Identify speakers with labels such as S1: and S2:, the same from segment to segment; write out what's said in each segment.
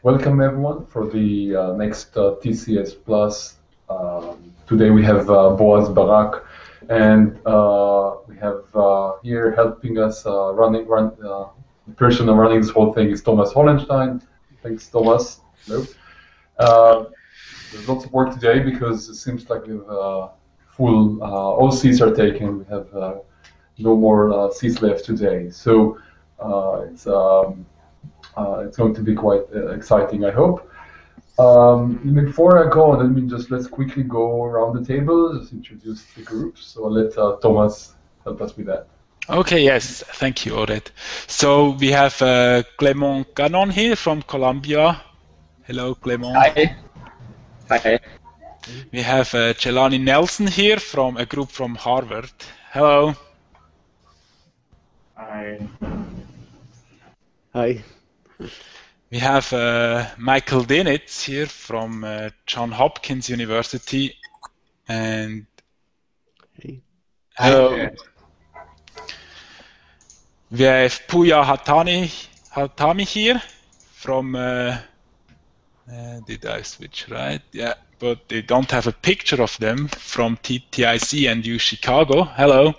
S1: Welcome everyone for the next TCS Plus. Today we have Boaz Barak, and we have here helping us the person running this whole thing is Thomas Hollenstein. Thanks, Thomas. Hello. There's lots of work today because it seems like we've full all seats are taken. We have no more seats left today, so it's going to be quite exciting, I hope. Before I go, let's quickly go around the table, just introduce the groups. So I'll let Thomas help us with that.
S2: Okay, yes, thank you, Oded. So we have Clement Gannon here from Columbia. Hello, Clement.
S3: Hi. Hi.
S2: We have Jelani Nelson here from a group from Harvard. Hello.
S3: Hi.
S4: Hi.
S2: We have Michael Dinitz here from Johns Hopkins University, and
S4: Hey.
S2: hello.
S3: Hi.
S2: We have Puya Hatami here from. Did I switch right? Yeah, but they don't have a picture of them from TIC and U Chicago. Hello.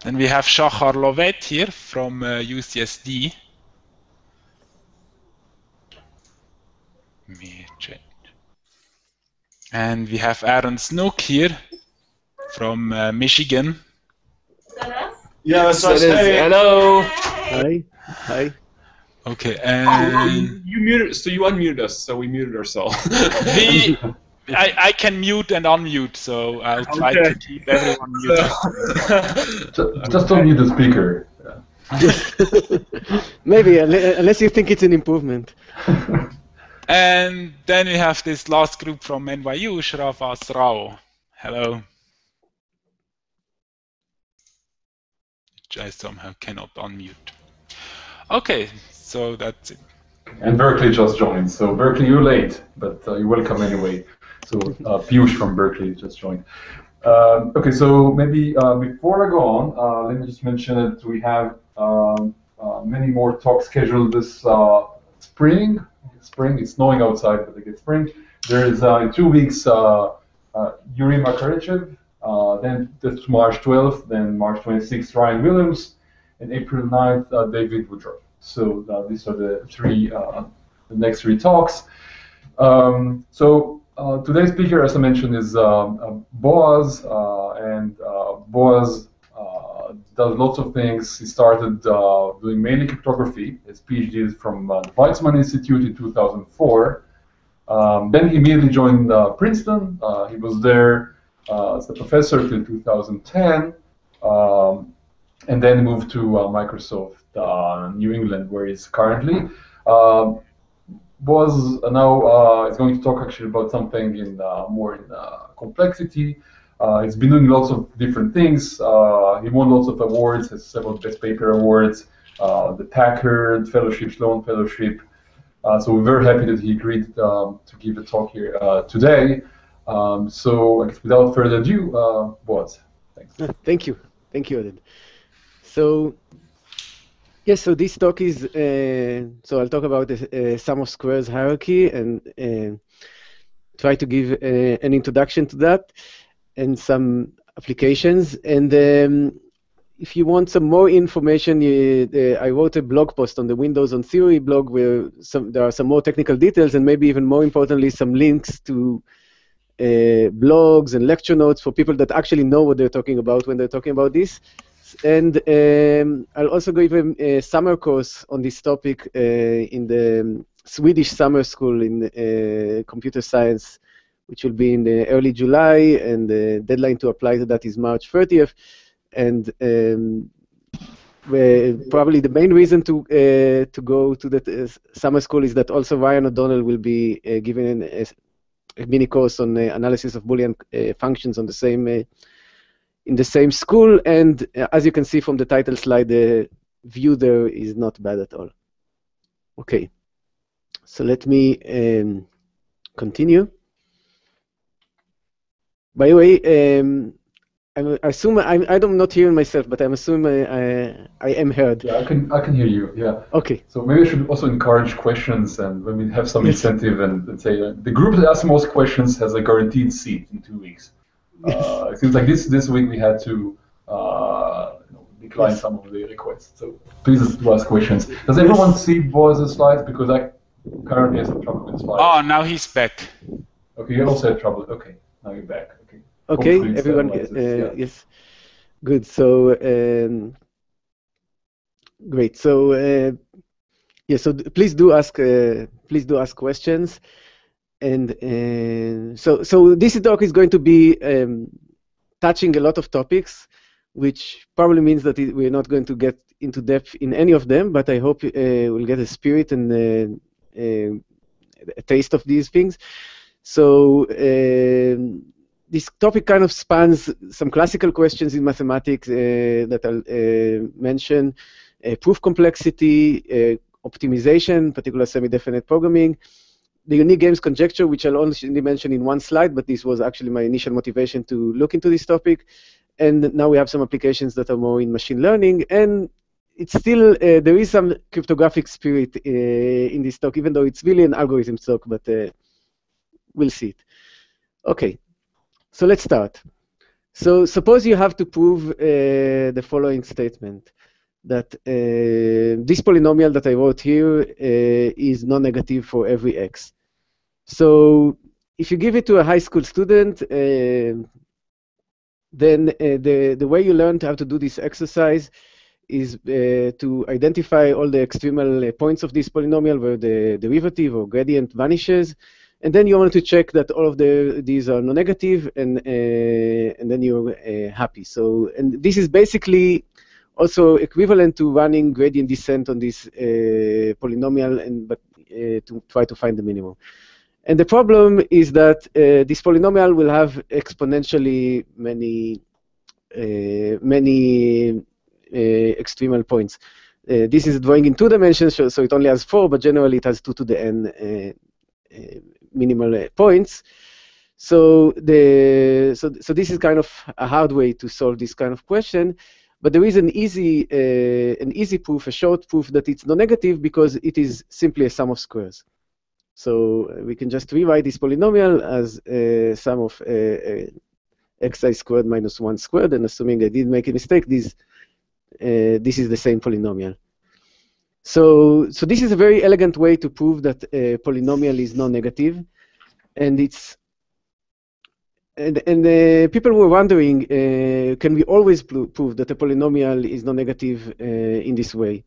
S2: Then we have Shachar Lovet here from UCSD. Let me check. And we have Aaron Snook here from Michigan.
S5: Yeah, that's us. Hey.
S3: Hello.
S4: Hi. Hi.
S2: Okay, and
S5: You muted, so you unmuted us, so we muted ourselves.
S2: I can mute and unmute, so I'll try to keep everyone muted.
S1: Just don't mute the speaker.
S4: Maybe, unless you think it's an improvement.
S2: And then we have this last group from NYU, Shrafas Rao. Hello. Which I somehow cannot unmute. Okay, so that's it.
S1: And Berkeley just joined. So Berkeley, you're late, but you're welcome anyway. So Piyush from Berkeley just joined. Okay, so maybe before I go on, let me just mention that we have many more talks scheduled this spring. It's snowing outside, but it's spring. There is in 2 weeks Yuri Makarechev, then that's March 12th, then March 26th Ryan Williams, and April 9th David Woodruff. So these are the next three talks. Today's speaker, as I mentioned, is Boaz, and Boaz does lots of things. He started doing mainly cryptography. His PhD is from the Weizmann Institute in 2004. Then he immediately joined Princeton. He was there as a professor till 2010, and then moved to Microsoft New England, where he's currently. Boaz now is going to talk actually about something in more in complexity. He's been doing lots of different things. He won lots of awards, has several best paper awards, the Packard Fellowship, Sloan Fellowship. So we're very happy that he agreed to give a talk here today. So I guess without further ado, Boaz, thanks.
S4: Thank you, Oded. So yes, so this talk is so I'll talk about the sum of squares hierarchy and try to give an introduction to that and some applications. And if you want some more information, I wrote a blog post on the Windows on Theory blog where there are some more technical details and maybe even more importantly some links to blogs and lecture notes for people that actually know what they're talking about when they're talking about this. And I'll also give a summer course on this topic in the Swedish summer school in computer science, which will be in early July, and the deadline to apply to that is March 30th. And probably the main reason to go to the summer school is that also Ryan O'Donnell will be giving a mini course on analysis of Boolean functions on the same in the same school. And as you can see from the title slide, the view there is not bad at all. Okay, so let me continue. By the way, I assume I'm not hearing myself, but I'm assuming I am heard.
S1: Yeah, I can hear you. Yeah.
S4: Okay.
S1: So maybe I should also encourage questions, and when we have some
S4: Yes.
S1: incentive, and let's say the group that asks most questions has a guaranteed seat in 2 weeks.
S4: Yes.
S1: It seems like this week we had to decline
S4: Yes.
S1: some of the requests. So please do ask questions. Does everyone see Boaz's slides? Because I currently have some trouble with the slides.
S2: Oh, now he's back.
S1: Okay, you also had trouble. Okay, now you're back. Okay.
S4: Okay,
S1: Hopefully it
S4: everyone.
S1: stabilizes, yeah.
S4: Yes. Good. So great. So yeah. So please do ask questions. And so this talk is going to be touching a lot of topics, which probably means that we're not going to get into depth in any of them, but I hope we'll get a spirit and a taste of these things. So this topic kind of spans some classical questions in mathematics that I'll mention, proof complexity, optimization, particular semi-definite programming, the unique games conjecture, which I'll only mention in one slide, but this was actually my initial motivation to look into this topic. And now we have some applications that are more in machine learning, and it's still, there is some cryptographic spirit in this talk, even though it's really an algorithm talk, but we'll see it. Okay, so let's start. So suppose you have to prove the following statement, that this polynomial that I wrote here is non-negative for every x. So if you give it to a high school student, then the way you learn how to do this exercise is to identify all the extremal points of this polynomial where the derivative or gradient vanishes, and then you want to check that all of these are non-negative, and then you're happy. So, and this is basically also equivalent to running gradient descent on this polynomial, but to try to find the minimum. And the problem is that this polynomial will have exponentially many extremal points. This is drawing in 2 dimensions, so it only has 4, but generally it has 2 to the n minimal points. So this is kind of a hard way to solve this kind of question. But there is an easy proof, a short proof that it's non-negative, because it is simply a sum of squares. So we can just rewrite this polynomial as a sum of xi squared minus 1 squared, and assuming I didn't make a mistake, this is the same polynomial. So this is a very elegant way to prove that a polynomial is non-negative, and it's people were wondering, can we always prove that a polynomial is non-negative in this way?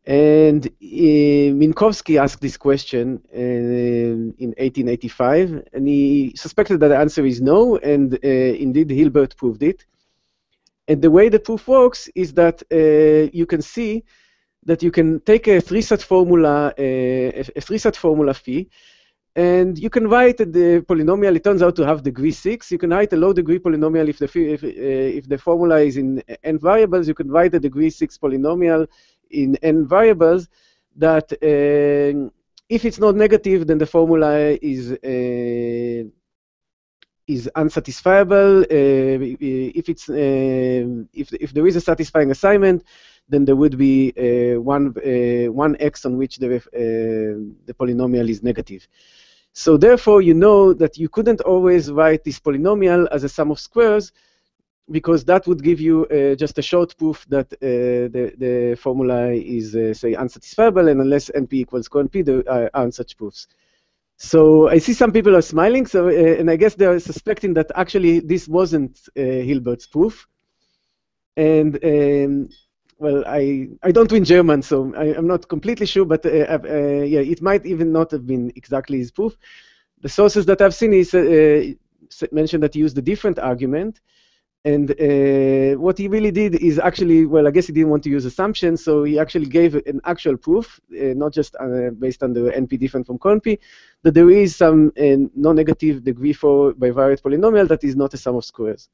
S4: And Minkowski asked this question in 1885, and he suspected that the answer is no, and indeed Hilbert proved it. And the way the proof works is that you can see that you can take a three-set formula, phi, and you can write the polynomial. It turns out to have degree 6. You can write a low-degree polynomial if the formula is in n variables. You can write a degree 6 polynomial in n variables that if it's not negative, then the formula is unsatisfiable. If there is a satisfying assignment, then there would be one x on which the polynomial is negative. So therefore, you know that you couldn't always write this polynomial as a sum of squares, because that would give you just a short proof that the formula is, say, unsatisfiable, and unless NP equals co-NP, there aren't such proofs. So I see some people are smiling, so and I guess they're suspecting that actually this wasn't Hilbert's proof. And well, I don't read German, so I'm not completely sure, but yeah, it might even not have been exactly his proof. The sources that I've seen is mentioned that he used a different argument. And what he really did is actually, well, I guess he didn't want to use assumptions, so he actually gave an actual proof, not just based on the NP different from co-NP, that there is some non-negative degree 4 bivariate polynomial that is not a sum of squares.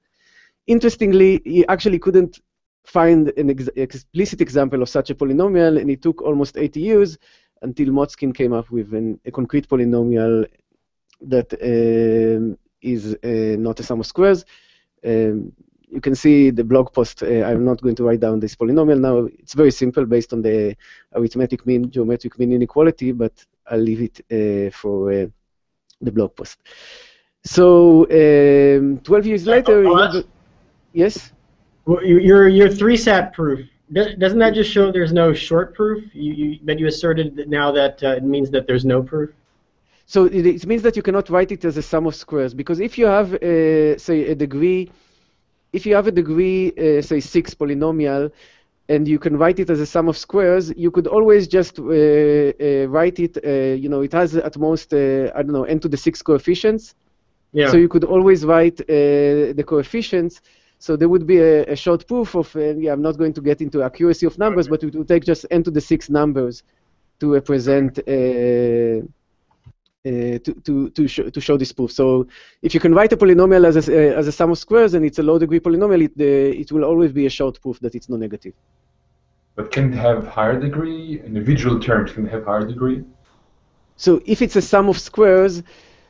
S4: Interestingly, he actually couldn't find an explicit example of such a polynomial, and it took almost 80 years until Motzkin came up with a concrete polynomial that is not a sum of squares. you can see the blog post. I'm not going to write down this polynomial now. It's very simple based on the arithmetic mean, geometric mean inequality, but I'll leave it for the blog post. So 12 years later, yes?
S6: Well, your 3-sat proof, doesn't that just show there's no short proof? That you asserted that now that it means that there's no proof?
S4: So it means that you cannot write it as a sum of squares, because if you have, say, a degree, say 6 polynomial, and you can write it as a sum of squares, you could always just write it, it has at most, I don't know, n to the 6 coefficients. Yeah. So you could always write the coefficients. So there would be a short proof of, I'm not going to get into accuracy of numbers, but it would take just n to the 6 numbers to represent, to show this proof. So if you can write a polynomial as a sum of squares and it's a low degree polynomial, it will always be a short proof that it's non-negative.
S1: But can it have higher degree? Individual terms can have higher degree? So
S4: if it's a sum of squares,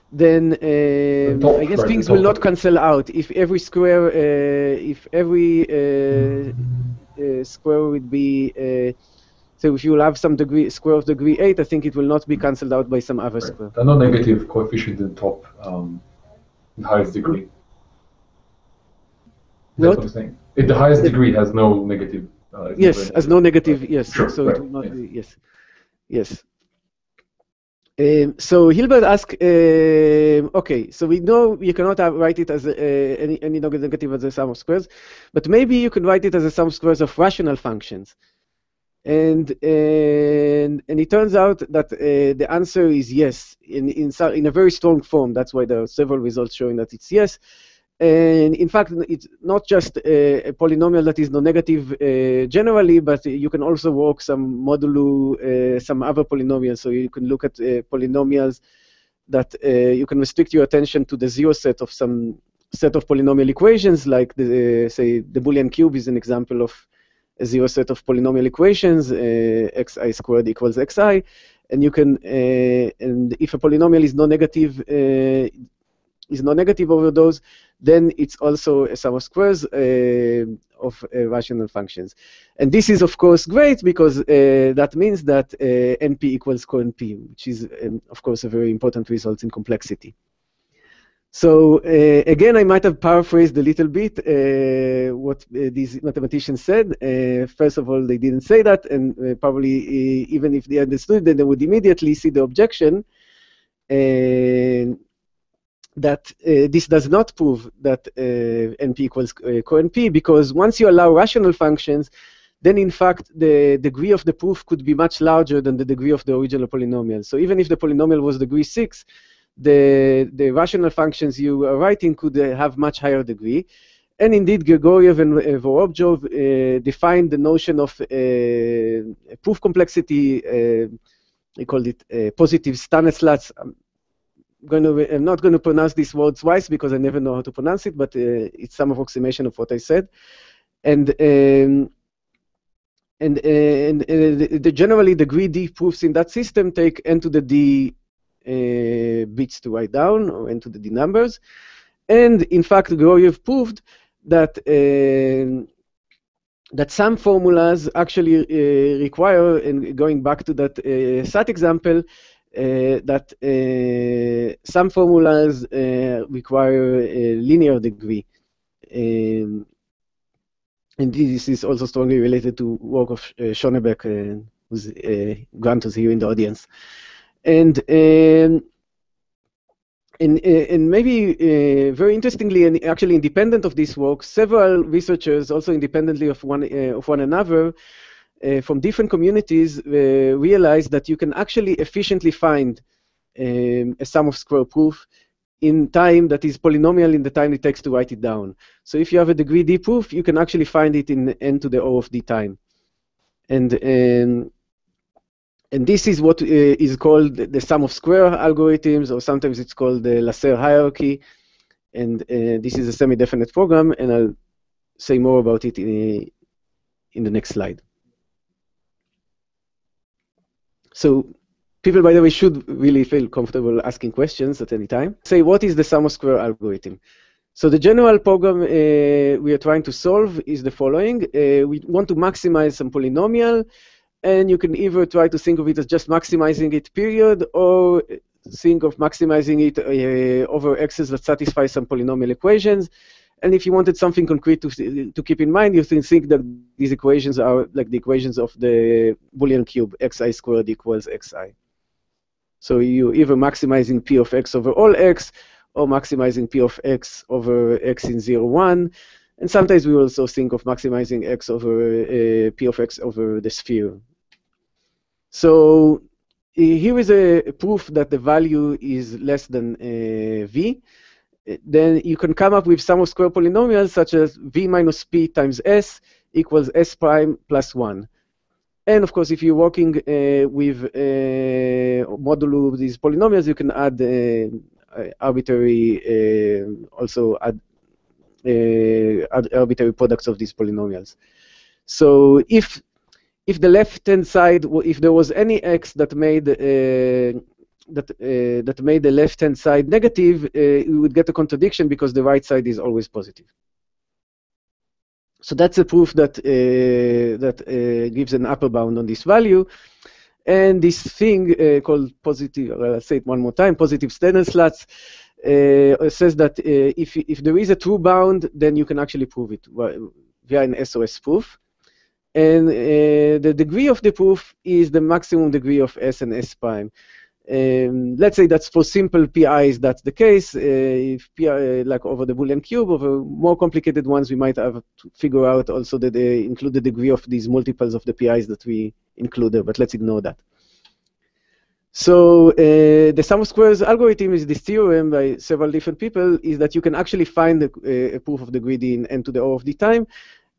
S4: then I guess things will not cancel out. If every square, square would be, so if you will have some square of degree 8, I think it will not be cancelled out by some other square.
S1: There are no negative coefficient in the top, in highest degree. That's what I'm saying. If the highest degree has no negative.
S4: Yes, has no negative. Yes,
S1: sure,
S4: so it will not be. Yes, yes. So Hilbert asked, okay, so we know you cannot write it as any negative as a sum of squares, but maybe you can write it as a sum of squares of rational functions. And it turns out that the answer is yes, in a very strong form. That's why there are several results showing that it's yes. And in fact, it's not just a polynomial that is non-negative generally, but you can also work some modulo, some other polynomials. So you can look at polynomials that you can restrict your attention to the zero set of some set of polynomial equations, like say the Boolean cube is an example of a zero set of polynomial equations, xi squared equals xi, and you can, and if a polynomial is non-negative over those, then it's also a sum of squares of rational functions. And this is, of course, great because that means that NP equals co-NP, which is, of course, a very important result in complexity. So again, I might have paraphrased a little bit what these mathematicians said. First of all, they didn't say that, and probably even if they understood, then they would immediately see the objection. That this does not prove that NP equals co-NP, because once you allow rational functions, then in fact the degree of the proof could be much larger than the degree of the original polynomial. So even if the polynomial was degree 6, the rational functions you are writing could have much higher degree. And indeed, Grigoriev and Vorobjov defined the notion of proof complexity. They called it positive Stanislas. I'm not going to pronounce this word twice because I never know how to pronounce it, but it's some approximation of what I said. And generally, degree D proofs in that system take n to the D bits to write down, or n to the D numbers. And in fact, Grigoriev proved that that some formulas actually require, and going back to that SAT example, that some formulas require a linear degree. And this is also strongly related to work of Schoenebeck, who's Grant was here in the audience. And maybe very interestingly, and actually independent of this work, several researchers, also independently of one another, from different communities, realized that you can actually efficiently find a sum of square proof in time that is polynomial in the time it takes to write it down. So if you have a degree D proof, you can actually find it in n to the O of D time. And this is what is called the sum of square algorithms, or sometimes it's called the Lasserre hierarchy. And this is a semi-definite program, and I'll say more about it in the next slide. So people, by the way, should really feel comfortable asking questions at any time. Say, what is the sum of square algorithm? So the general program we are trying to solve is the following. We want to maximize some polynomial, and you can either try to think of it as just maximizing it, period, or think of maximizing it over x's that satisfy some polynomial equations. And if you wanted something concrete to keep in mind, you can think that these equations are like the equations of the Boolean cube, xi squared equals xi. So you're either maximizing p of x over all x, or maximizing p of x over x in 0, 1. And sometimes we also think of maximizing x over p of x over the sphere. So here is a proof that the value is less than v. Then you can come up with sum of square polynomials such as v minus p times s equals s prime plus 1. And of course, if you're working with modulo of these polynomials, you can add arbitrary, also add arbitrary products of these polynomials. So if the left-hand side, if there was any x that made that made the left-hand side negative, you would get a contradiction because the right side is always positive. So that's a proof that gives an upper bound on this value. And this thing called positive, I'll say it one more time, positive Sterners-Latz, says that if there is a true bound, then you can actually prove it via an SOS proof. And the degree of the proof is the maximum degree of S and S prime. Let's say that's for simple PIs, that's the case. If PI, like over the Boolean cube, over more complicated ones, we might have to figure out also that they include the degree of these multiples of the PIs that we included, but let's ignore that. So the sum of squares algorithm is this theorem by several different people, is that you can actually find a proof of the greedy in n to the O of d time.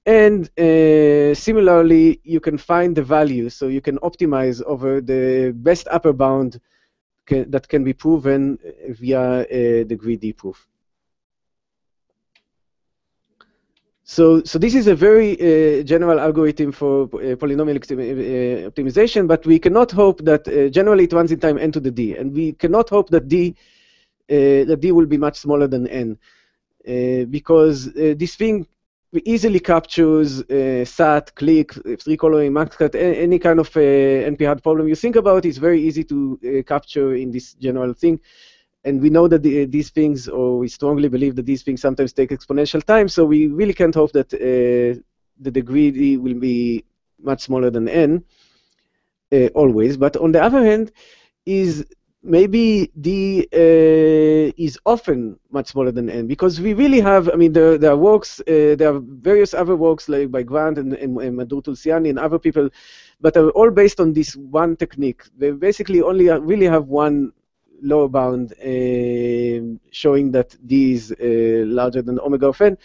S4: And similarly, you can find the value, so you can optimize over the best upper bound that can be proven via the greedy proof. So this is a very general algorithm for polynomial optimization, but we cannot hope that generally it runs in time n to the d, and we cannot hope that d will be much smaller than n, because this thing easily captures SAT, click, three-coloring, max cut, any kind of NP-hard problem you think about. It's very easy to capture in this general thing. And we know that these things, or we strongly believe that these things sometimes take exponential time, so we really can't hope that the degree will be much smaller than n, always. But on the other hand, maybe d is often much smaller than n, because we really have, I mean, there are works, there are various other works like by Grant and Madhur Tulsiani and other people, but are all based on this one technique. They basically only really have one lower bound showing that d is larger than omega of n,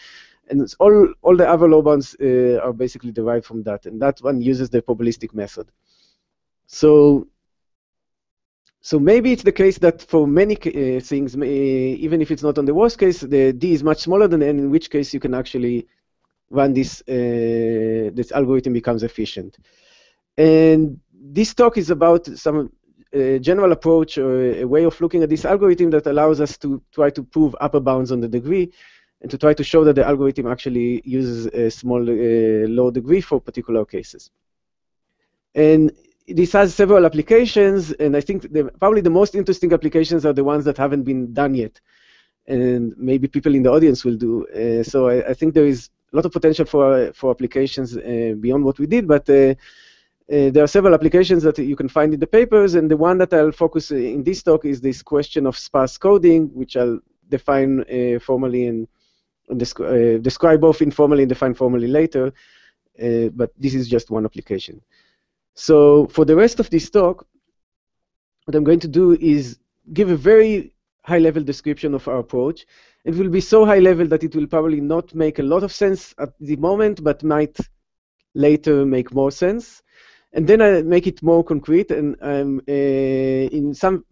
S4: and it's all the other lower bounds are basically derived from that, and that one uses the probabilistic method. So maybe it's the case that for many things, even if it's not on the worst case, the d is much smaller than n, in which case you can actually run this algorithm becomes efficient. And this talk is about some general approach or a way of looking at this algorithm that allows us to try to prove upper bounds on the degree, and to try to show that the algorithm actually uses a small low degree for particular cases. And this has several applications, and I think probably the most interesting applications are the ones that haven't been done yet, and maybe people in the audience will do. So I think there is a lot of potential for applications beyond what we did, but there are several applications that you can find in the papers, and the one that I'll focus in this talk is this question of sparse coding, which I'll define formally and describe both informally and define formally later, but this is just one application. So for the rest of this talk, what I'm going to do is give a very high-level description of our approach. It will be so high-level that it will probably not make a lot of sense at the moment, but might later make more sense. And then I make it more concrete, and in some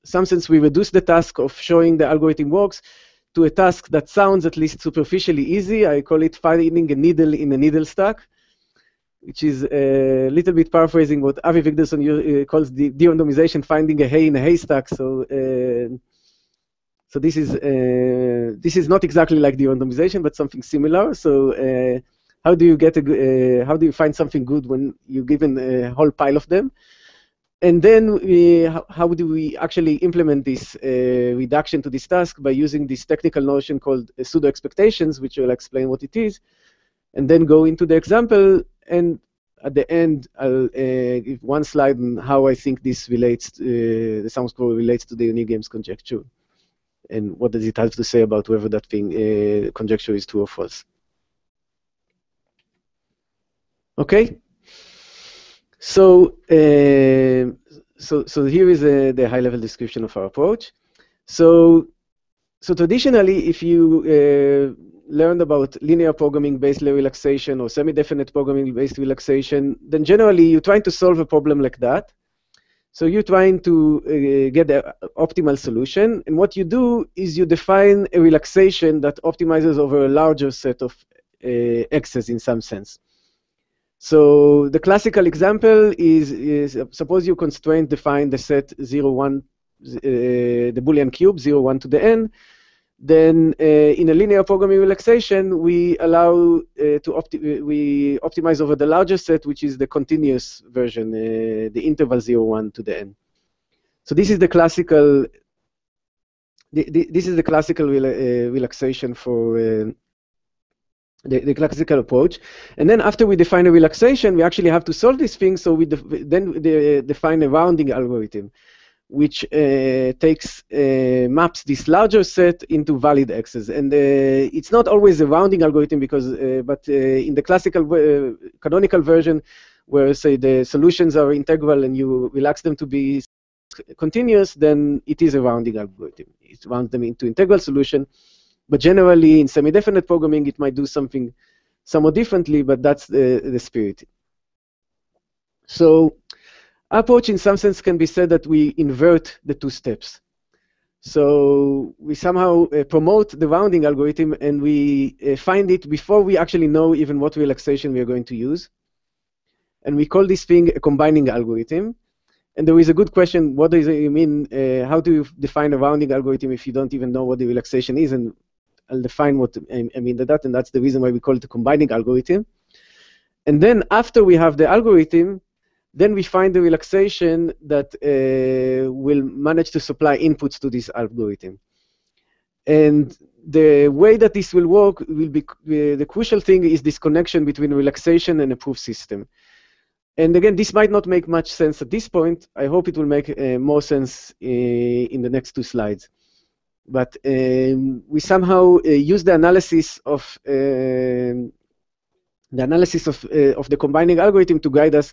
S4: sense we reduce the task of showing the algorithm works to a task that sounds at least superficially easy. I call it finding a needle in a needle stack, which is a little bit paraphrasing what Avi Vigderson calls the de-randomization, finding a hay in a haystack. So So this is not exactly like the randomization, but something similar. So how do you get how do you find something good when you're given a whole pile of them? And then how do we actually implement this reduction to this task by using this technical notion called pseudo-expectations, which will explain what it is, and then go into the example. And at the end, I'll give one slide on how I think this relates, the sum score relates to the unique games conjecture, and what does it have to say about whether that thing conjecture is true or false. Okay. So, so here is the high-level description of our approach. So traditionally, if you learned about linear programming-based relaxation or semi-definite programming-based relaxation, then generally you're trying to solve a problem like that. So you're trying to get the optimal solution, and what you do is you define a relaxation that optimizes over a larger set of x's in some sense. So the classical example is suppose you constraint define the set 0, 1, the Boolean cube 0, 1 to the n. Then in a linear programming relaxation, we allow we optimize over the larger set, which is the continuous version, the interval 0, 1 to the n. So this is the classical. This is the classical relaxation for. The classical approach, and then after we define a relaxation, we actually have to solve this thing. So we define a rounding algorithm, which maps this larger set into valid x's. And it's not always a rounding algorithm because, but in the classical canonical version, where say the solutions are integral and you relax them to be continuous, then it is a rounding algorithm. It rounds them into integral solution. But generally, in semi-definite programming, it might do something somewhat differently, but that's the spirit. So our approach, in some sense, can be said that we invert the two steps. So we somehow promote the rounding algorithm, and we find it before we actually know even what relaxation we are going to use. And we call this thing a combining algorithm. And there is a good question, what does it mean? How do you define a rounding algorithm if you don't even know what the relaxation is? And I'll define what I mean by that, and that's the reason why we call it a combining algorithm. And then after we have the algorithm, then we find the relaxation that will manage to supply inputs to this algorithm. And the way that this will work will be, the crucial thing is this connection between relaxation and a proof system. And again, this might not make much sense at this point. I hope it will make more sense in the next two slides. But we somehow use the analysis of the combining algorithm to guide us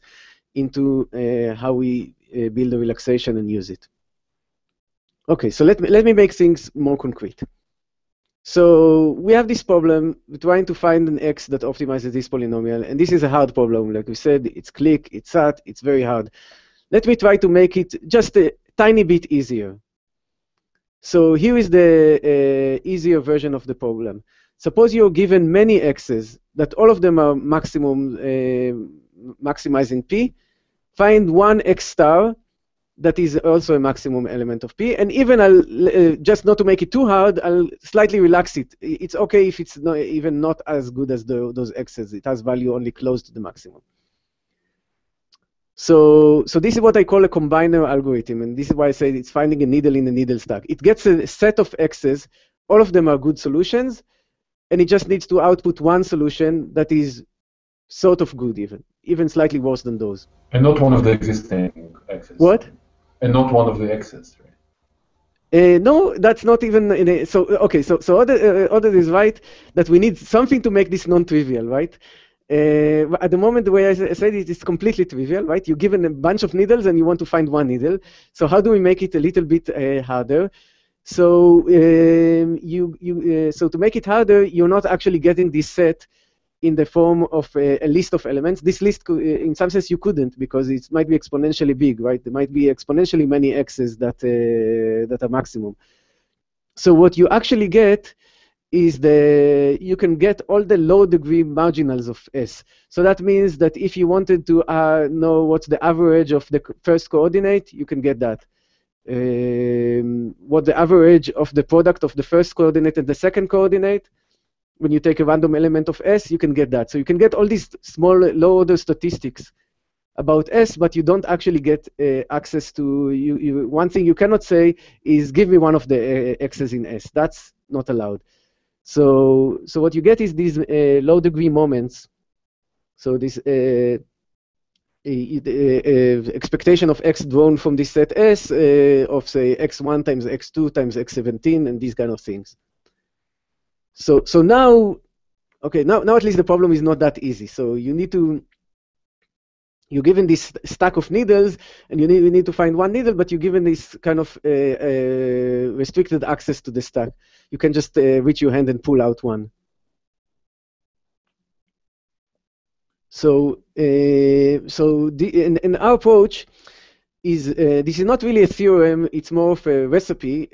S4: into how we build a relaxation and use it. Okay, so let me make things more concrete. So we have this problem, we're trying to find an x that optimizes this polynomial, and this is a hard problem. Like we said, it's click, it's SAT, it's very hard. Let me try to make it just a tiny bit easier. So here is the easier version of the problem. Suppose you're given many x's, that all of them are maximizing p. Find one x star that is also a maximum element of p. And even I'll, just not to make it too hard, I'll slightly relax it. It's okay if it's not, even not as good as those x's. It has value only close to the maximum. So this is what I call a combiner algorithm, and this is why I say it's finding a needle in a needle stack. It gets a set of x's, all of them are good solutions, and it just needs to output one solution that is sort of good, even slightly worse than those.
S1: And not one of the existing x's.
S4: What?
S1: And not one of the x's, right?
S4: No, that's not even in a, so okay. So Oded is right that we need something to make this non-trivial, right? At the moment, the way I said it is completely trivial, right? You're given a bunch of needles and you want to find one needle. So how do we make it a little bit harder? So so to make it harder, you're not actually getting this set in the form of a list of elements. This list, in some sense, you couldn't because it might be exponentially big, right? There might be exponentially many x's that are maximum. So what you actually get is you can get all the low degree marginals of S. So that means that if you wanted to know what's the average of the first coordinate, you can get that. what the average of the product of the first coordinate and the second coordinate. When you take a random element of S, you can get that. So you can get all these small low-order statistics about S, but you don't actually get access to, one thing you cannot say is give me one of the X's in S. That's not allowed. So what you get is these low-degree moments. So this expectation of X drawn from this set S of, say, X1 times X2 times X17 and these kind of things. So now, okay, now at least the problem is not that easy. So you need to, you're given this stack of needles, and you need to find one needle, but you're given this kind of restricted access to the stack. You can just reach your hand and pull out one. So in our approach is this is not really a theorem. It's more of a recipe.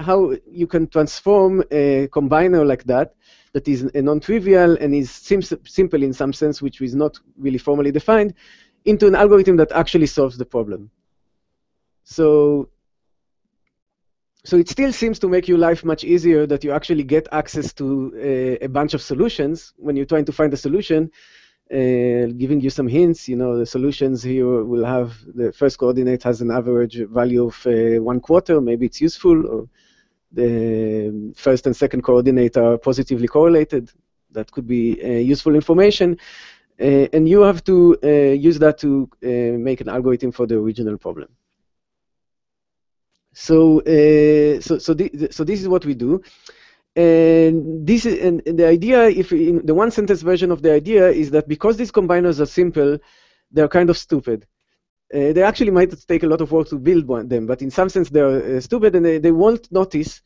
S4: How you can transform a combiner like that is a non-trivial and is simple in some sense, which is not really formally defined, into an algorithm that actually solves the problem. So it still seems to make your life much easier that you actually get access to a bunch of solutions when you're trying to find a solution. Giving you some hints, the solutions here will have the first coordinate has an average value of 1/4. Maybe it's useful. Or the first and second coordinate are positively correlated. That could be useful information. And you have to use that to make an algorithm for the original problem. So this is what we do. And the idea, if in the one-sentence version of the idea, is that because these combiners are simple, they're kind of stupid. They actually might take a lot of work to build them, but in some sense they're stupid, and they won't notice,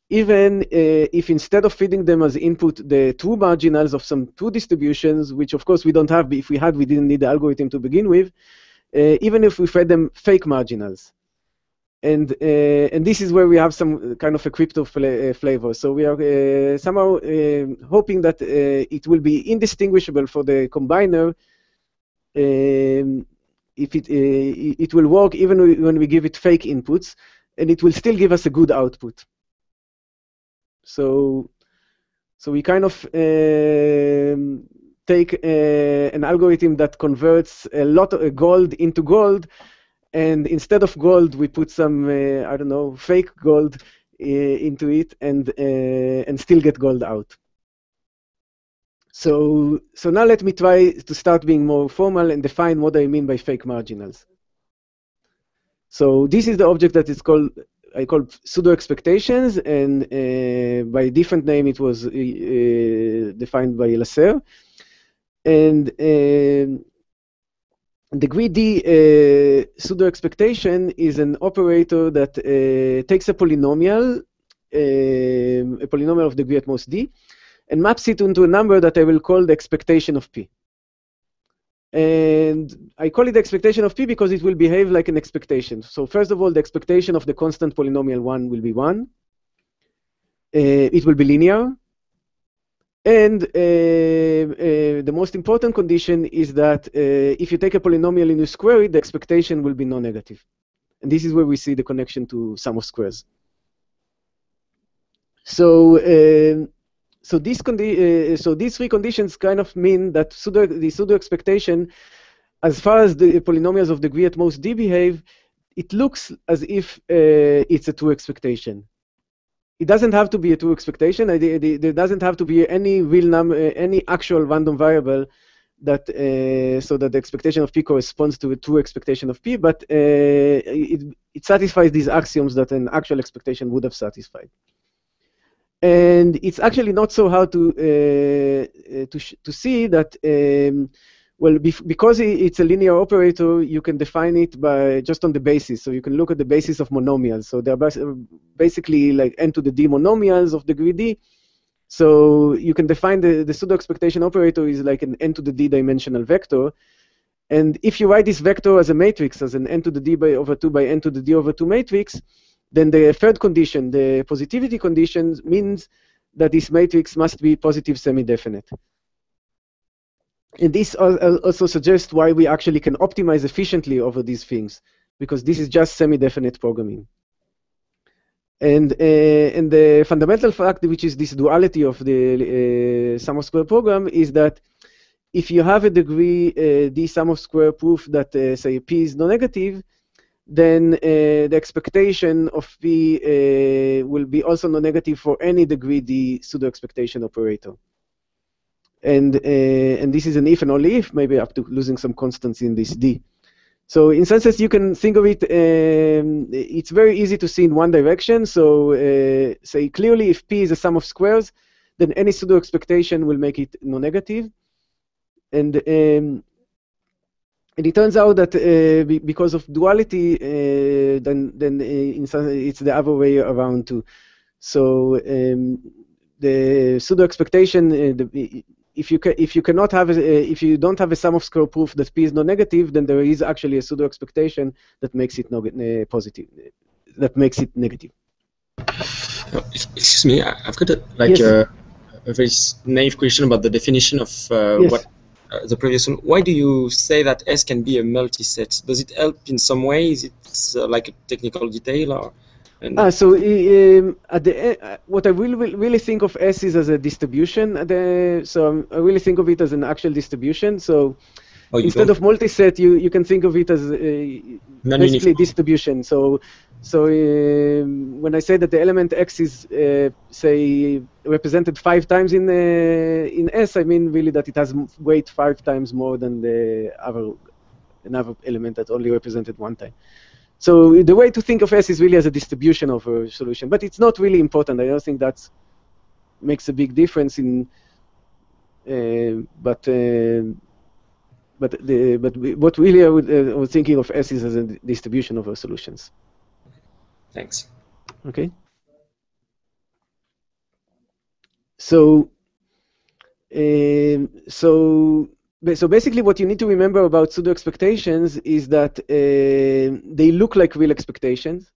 S4: even if instead of feeding them as input the true marginals of some true distributions, which of course we don't have. If we had, we didn't need the algorithm to begin with. Even if we fed them fake marginals. And this is where we have some kind of a crypto flavor. So we are somehow hoping that it will be indistinguishable for the combiner if it will work even when we give it fake inputs, and it will still give us a good output. So we kind of take an algorithm that converts a lot of gold into gold. And instead of gold, we put some, I don't know, fake gold into it, and still get gold out. So now let me try to start being more formal and define what I mean by fake marginals. So this is the object that is called, I call pseudo-expectations, and by different name it was defined by Lasser. And the greedy pseudo-expectation is an operator that takes a polynomial of degree at most d, and maps it into a number that I will call the expectation of p. And I call it the expectation of p because it will behave like an expectation. So first of all, the expectation of the constant polynomial 1 will be 1. It will be linear. And the most important condition is that if you take a polynomial and you square it, the expectation will be non-negative. And this is where we see the connection to sum of squares. So these three conditions kind of mean that the pseudo-expectation, as far as the polynomials of degree at most d behave, it looks as if it's a true expectation. It doesn't have to be a true expectation. There doesn't have to be any real number, any actual random variable that so that the expectation of p corresponds to a true expectation of p. But it satisfies these axioms that an actual expectation would have satisfied. And it's actually not so hard to see that. Well, because it's a linear operator, you can define it by just on the basis. So you can look at the basis of monomials. So they're basically like n to the d monomials of degree d. So you can define the pseudo-expectation operator is like an n to the d dimensional vector. And if you write this vector as a matrix, as an n to the d over 2 by n to the d over 2 matrix, then the third condition, the positivity condition, means that this matrix must be positive semi-definite. And this also suggests why we actually can optimize efficiently over these things. because this is just semi-definite programming. And the fundamental fact, which is this duality of the sum of square program, is that if you have a degree d sum of square proof that say p is non-negative, then the expectation of p will be also non-negative for any degree d pseudo-expectation operator. And this is an if and only if, maybe up to losing some constants in this d. So in some sense, you can think of it, it's very easy to see in one direction. So say clearly if p is a sum of squares, then any pseudo-expectation will make it non-negative. And it turns out that because of duality, then in some, it's the other way around too. So the pseudo-expectation, if you cannot have if you don't have a sum of square proof that p is non-negative, then there is actually a pseudo-expectation that makes it positive, that makes it negative.
S3: Excuse me, I've got a very naive question about the definition of
S4: yes.
S3: what the previous one. Why do you say that S can be a multiset? Does it help in some way? Is it like a technical detail, or?
S4: So at the what I really think of S is as a distribution. So I really think of it as an actual distribution. So instead of multiset, you can think of it as basically distribution. So when I say that the element X is say represented 5 times in S, I mean really that it has weight 5 times more than another element that only represented 1 time. So the way to think of S is really as a distribution of a solution, but it's not really important. I don't think that makes a big difference in. But what really I was thinking of S is as a distribution of our solutions.
S3: Thanks.
S4: Okay. So basically what you need to remember about pseudo-expectations is that they look like real expectations.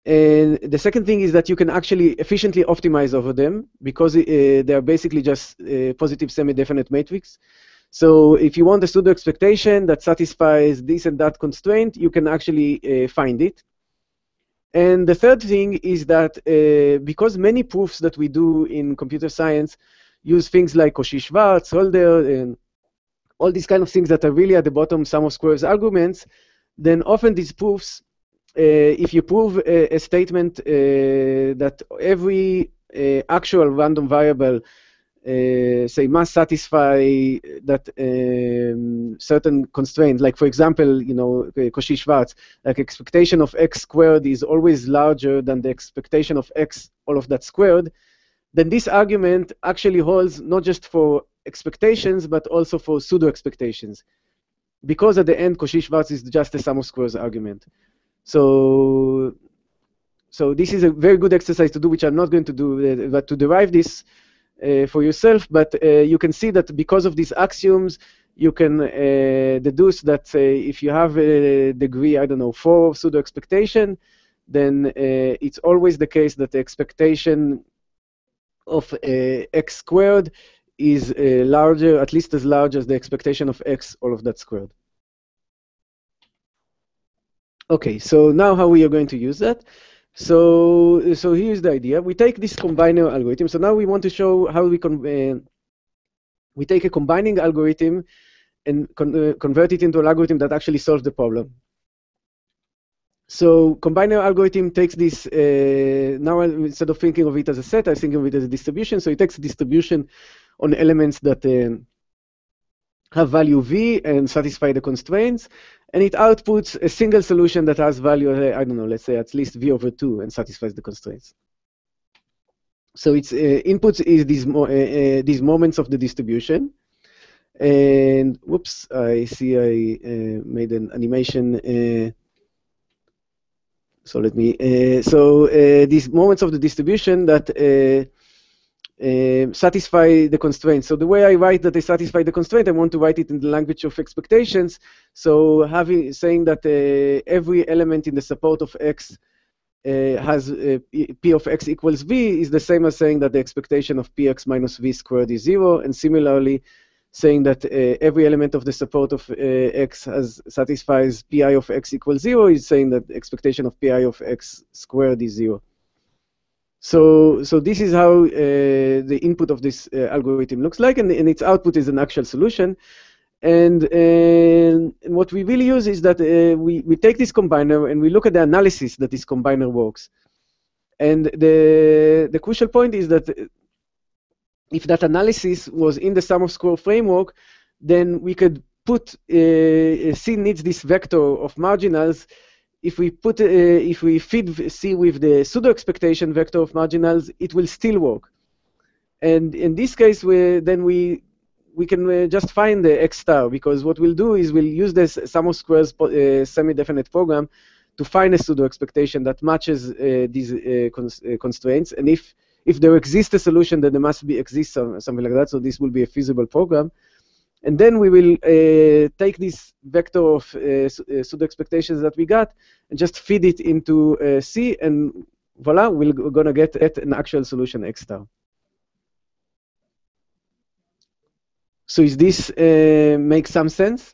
S4: And the second thing is that you can actually efficiently optimize over them because they are basically just positive semi-definite matrix. So if you want a pseudo-expectation that satisfies this and that constraint, you can actually find it. And the third thing is that because many proofs that we do in computer science use things like Cauchy-Schwarz, Holder, and all these kind of things that are really at the bottom sum of squares arguments, then often these proofs, if you prove a statement that every actual random variable, say, must satisfy that certain constraint, like for example, Cauchy-Schwarz, like expectation of x squared is always larger than the expectation of x, all of that squared, then this argument actually holds not just for expectations, but also for pseudo-expectations. Because at the end, Cauchy-Schwarz is just a sum of squares argument. So this is a very good exercise to do, which I'm not going to do, but to derive this for yourself. But you can see that because of these axioms, you can deduce that if you have a degree, I don't know, 4 of pseudo-expectation, then it's always the case that the expectation of x squared is larger, at least as large as the expectation of x, all of that squared. Okay, so now how we are going to use that? So here's the idea. We take this combiner algorithm. So now we want to show how we take a combining algorithm and convert it into an algorithm that actually solves the problem. So combiner algorithm takes this, now instead of thinking of it as a set, I'm thinking of it as a distribution. So it takes a distribution on elements that have value v and satisfy the constraints, and it outputs a single solution that has value, I don't know, let's say at least v over 2 and satisfies the constraints. So its inputs is these moments of the distribution. And whoops, I see I made an animation. So let me, these moments of the distribution that satisfy the constraints. So the way I write that they satisfy the constraint, I want to write it in the language of expectations. So saying that every element in the support of x has p of x equals v is the same as saying that the expectation of px minus v squared is 0. And similarly, saying that every element of the support of X satisfies Pi of X equals 0 is saying that the expectation of Pi of X squared is 0. So this is how the input of this algorithm looks like, and its output is an actual solution. And what we really use is that we take this combiner and we look at the analysis that this combiner works. And the crucial point is that if that analysis was in the sum of square framework, then we could put C needs this vector of marginals. If we feed C with the pseudo expectation vector of marginals, it will still work. And in this case, we can just find the X star, because what we'll do is we'll use this sum of squares semi-definite program to find a pseudo expectation that matches these constraints. And if there exists a solution, then there must exist something like that. So this will be a feasible program. And then we will take this vector of pseudo expectations that we got and just feed it into C, and voila, we're going to get an actual solution X star. So is this make some sense?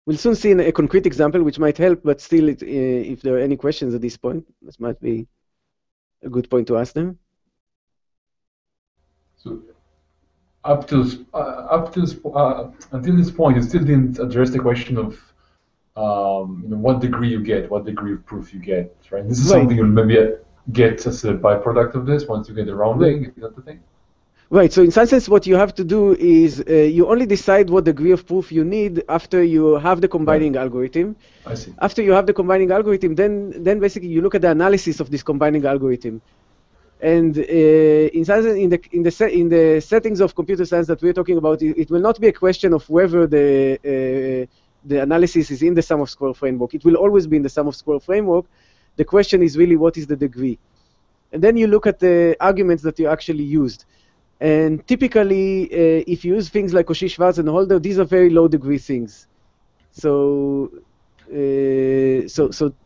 S4: We'll soon see a concrete example which might help, but still, if there are any questions at this point, this might be a good point to ask them.
S1: So until this point, you still didn't address the question of what degree you get, what degree of proof you get, right? This is something you'll maybe get as a byproduct of this once you get the rounding. Is that the thing?
S4: Right. So in some sense, what you have to do is you only decide what degree of proof you need after you have the combining algorithm.
S1: I see.
S4: After you have the combining algorithm, then basically you look at the analysis of this combining algorithm. And in the settings of computer science that we're talking about, it will not be a question of whether the analysis is in the sum of square framework. It will always be in the sum of square framework. The question is really what is the degree. And then you look at the arguments that you actually used. And typically, if you use things like Cauchy, Schwarz, and Holder, these are very low degree things. So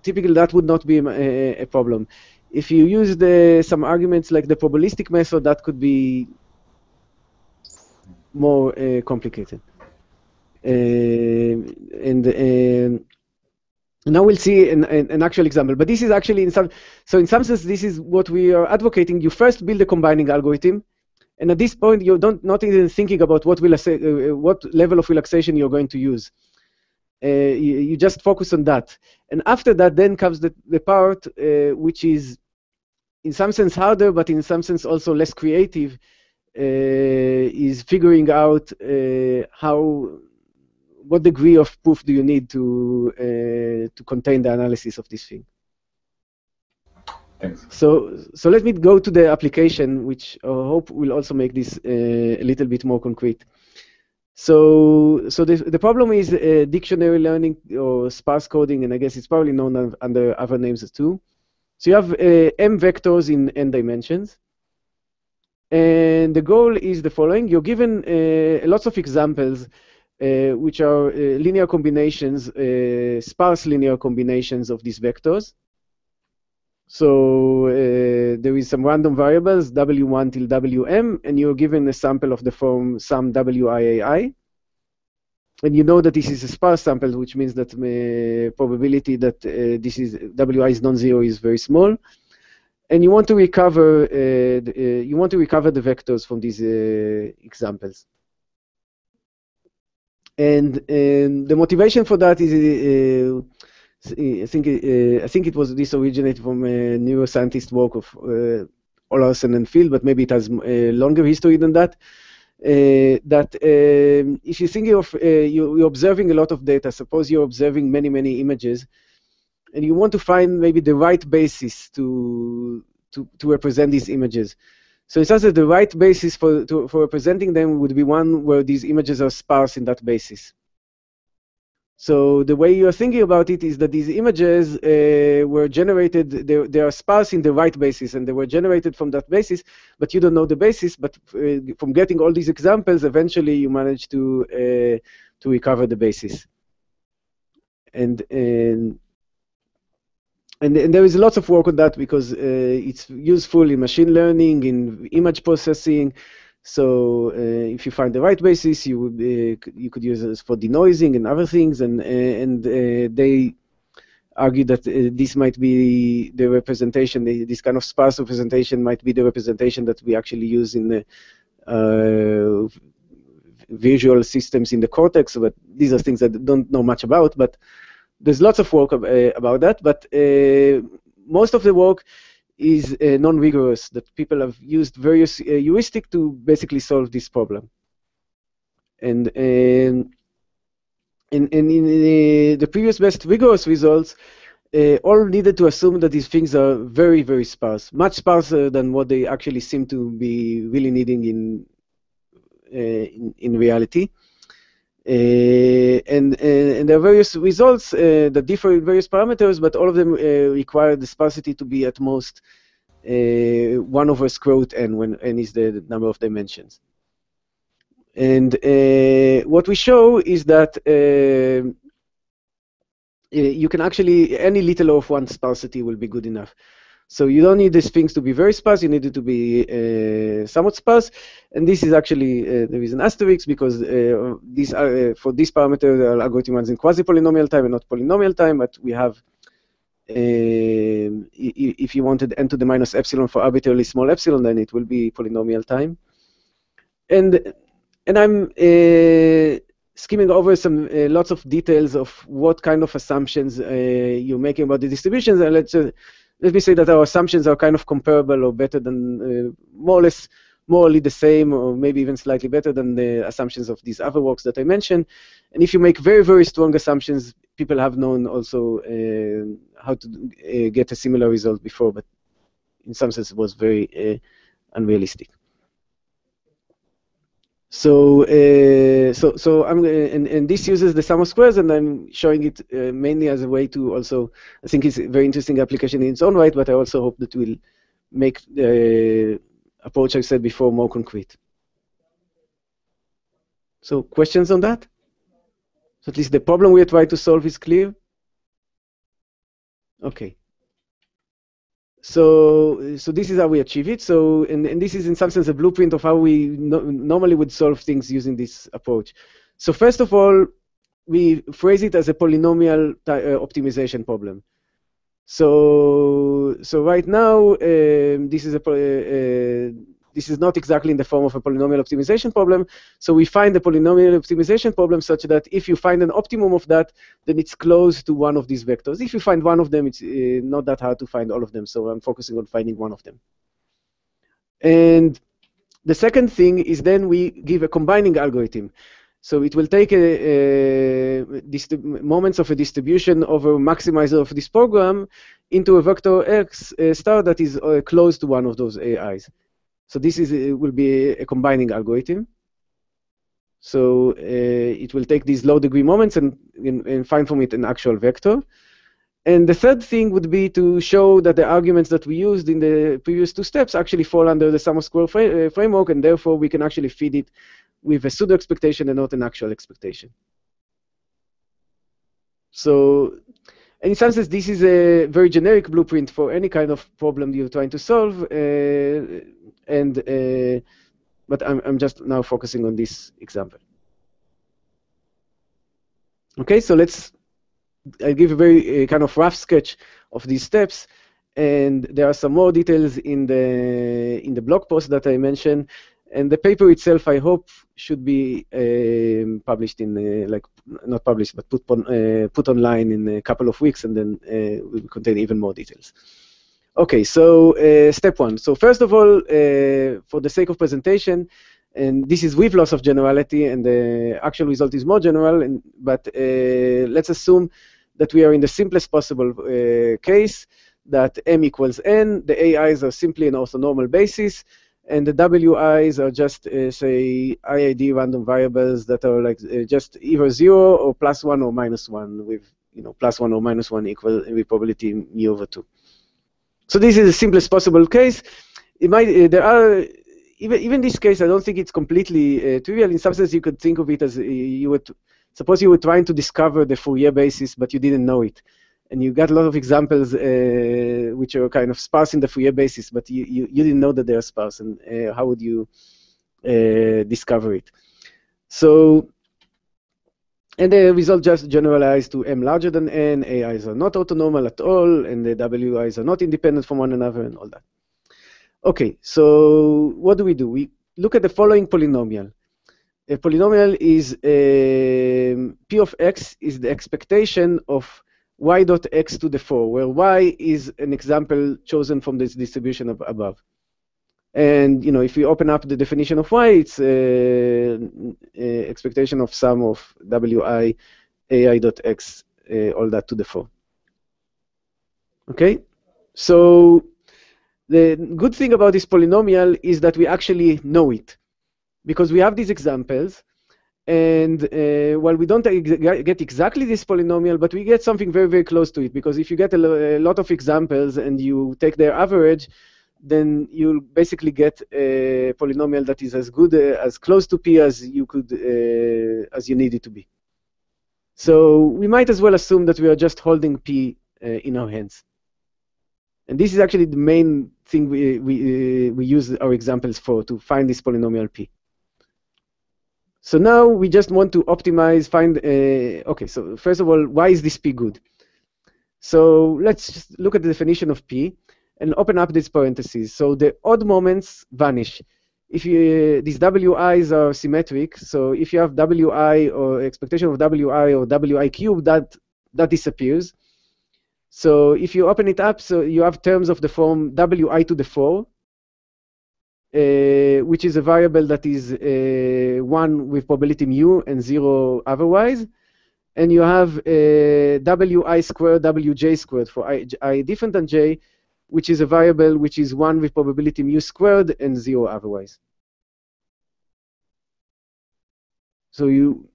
S4: typically that would not be a problem. If you use some arguments like the probabilistic method, that could be more complicated. Now we'll see an actual example. But this is actually in some sense, this is what we are advocating. You first build a combining algorithm, and at this point you're not even thinking about what level of relaxation you're going to use. You just focus on that. And after that, then comes the part which is in some sense harder, but in some sense also less creative, is figuring out what degree of proof do you need to contain the analysis of this thing.
S1: Thanks.
S4: So let me go to the application, which I hope will also make this a little bit more concrete. So the problem is dictionary learning or sparse coding, and I guess it's probably known under other names too. So you have m vectors in n dimensions, and the goal is the following: you're given lots of examples, which are linear combinations, sparse linear combinations of these vectors. So there is some random variables, w1 till wm, and you're given a sample of the form sum wiai. And you know that this is a sparse sample, which means that probability that wi is non-zero is very small. And you want to recover the vectors from these examples. And the motivation for that is I think it was this originated from a neuroscientist work of Ollerson and Field, but maybe it has a longer history than that. If you're thinking of you're observing a lot of data, suppose you're observing many images, and you want to find maybe the right basis to represent these images. So it says that the right basis for representing them would be one where these images are sparse in that basis. So the way you're thinking about it is that these images were generated, they are sparse in the right basis, and they were generated from that basis, but you don't know the basis. But from getting all these examples, eventually you manage to recover the basis. And there is lots of work on that because it's useful in machine learning, in image processing, So if you find the right basis, you would you could use it for denoising and other things, and they argue that this might be the representation, this kind of sparse representation might be the representation that we actually use in the visual systems in the cortex, but these are things that I don't know much about, but there's lots of work about that, but most of the work is non-rigorous, that people have used various heuristics to basically solve this problem. And in the previous best rigorous results, all needed to assume that these things are very, very sparse, much sparser than what they actually seem to be really needing in reality. And there are various results that differ in various parameters, but all of them require the sparsity to be at most 1/√n, when n is the number of dimensions. And what we show is that you can actually, any little of one sparsity will be good enough. So you don't need these things to be very sparse, you need it to be somewhat sparse. And this is actually, there is an asterisk, because these are, for this parameter, the algorithm runs in quasi-polynomial time and not polynomial time, but we have, if you wanted n to the minus epsilon for arbitrarily small epsilon, then it will be polynomial time. And I'm skimming over some lots of details of what kind of assumptions you're making about the distributions. And let me say that our assumptions are kind of comparable or better than, more or less the same, or maybe even slightly better than the assumptions of these other works that I mentioned. And if you make very, very strong assumptions, people have known also how to get a similar result before, but in some sense it was very unrealistic. So, and this uses the sum of squares, and I'm showing it mainly as a way to also, I think it's a very interesting application in its own right, but I also hope that will make the approach I said before more concrete. So, questions on that? So at least the problem we are trying to solve is clear? Okay. So this is how we achieve it. So, and this is in some sense a blueprint of how we normally would solve things using this approach. So first of all, we phrase it as a polynomial optimization problem. So right now, this is not exactly in the form of a polynomial optimization problem. So we find the polynomial optimization problem such that if you find an optimum of that, then it's close to one of these vectors. If you find one of them, it's not that hard to find all of them. So I'm focusing on finding one of them. And the second thing is then we give a combining algorithm. So it will take moments of a distribution over maximizer of this program into a vector x star that is close to one of those AIs. So this will be a combining algorithm. So it will take these low-degree moments and find from it an actual vector. And the third thing would be to show that the arguments that we used in the previous two steps actually fall under the sum of square framework, and therefore we can actually feed it with a pseudo expectation and not an actual expectation. So in some sense, this is a very generic blueprint for any kind of problem you're trying to solve. But I'm just now focusing on this example. Okay, so I'll give a very kind of rough sketch of these steps, and there are some more details in the blog post that I mentioned. And the paper itself, I hope, should be published in like not published, but put online in a couple of weeks, and then will contain even more details. Okay, so step one. So first of all, for the sake of presentation, and this is with loss of generality, and the actual result is more general. But let's assume that we are in the simplest possible case, that m equals n. The AIs are simply an orthonormal basis, and the WIs are just, say, IID random variables that are like just either 0 or +1 or -1, with +1 or -1 equal with probability μ/2. So this is the simplest possible case. It might there are even this case. I don't think it's completely trivial. In some sense, you could think of it as suppose you were trying to discover the Fourier basis, but you didn't know it, and you got a lot of examples which are kind of sparse in the Fourier basis, but you didn't know that they are sparse. And how would you discover it. So, and the result just generalized to M larger than N, AIs are not orthonormal at all, and the WIs are not independent from one another, and all that. Okay, so what do? We look at the following polynomial. A polynomial is P of x is the expectation of y dot x to the 4, where y is an example chosen from this distribution above. And if we open up the definition of y, it's expectation of sum of wi ai dot x, all that to the 4. Okay, so the good thing about this polynomial is that we actually know it, because we have these examples, and well, we don't get exactly this polynomial, but we get something very, very close to it, because if you get a lot of examples and you take their average, then you'll basically get a polynomial that is as good, as close to P as you could, as you need it to be. So we might as well assume that we are just holding P in our hands. And this is actually the main thing we use our examples for, to find this polynomial P. So now we just want to optimize, find, okay, so first of all, why is this P good? So let's just look at the definition of P and open up these parentheses. So the odd moments vanish. If these WIs are symmetric, so if you have WI or expectation of WI or WI cubed, that disappears. So if you open it up, so you have terms of the form WI to the 4, which is a variable that is 1 with probability mu and 0 otherwise. And you have WI squared, WJ squared for I different than J, which is a variable which is 1 with probability mu squared and 0 otherwise. So you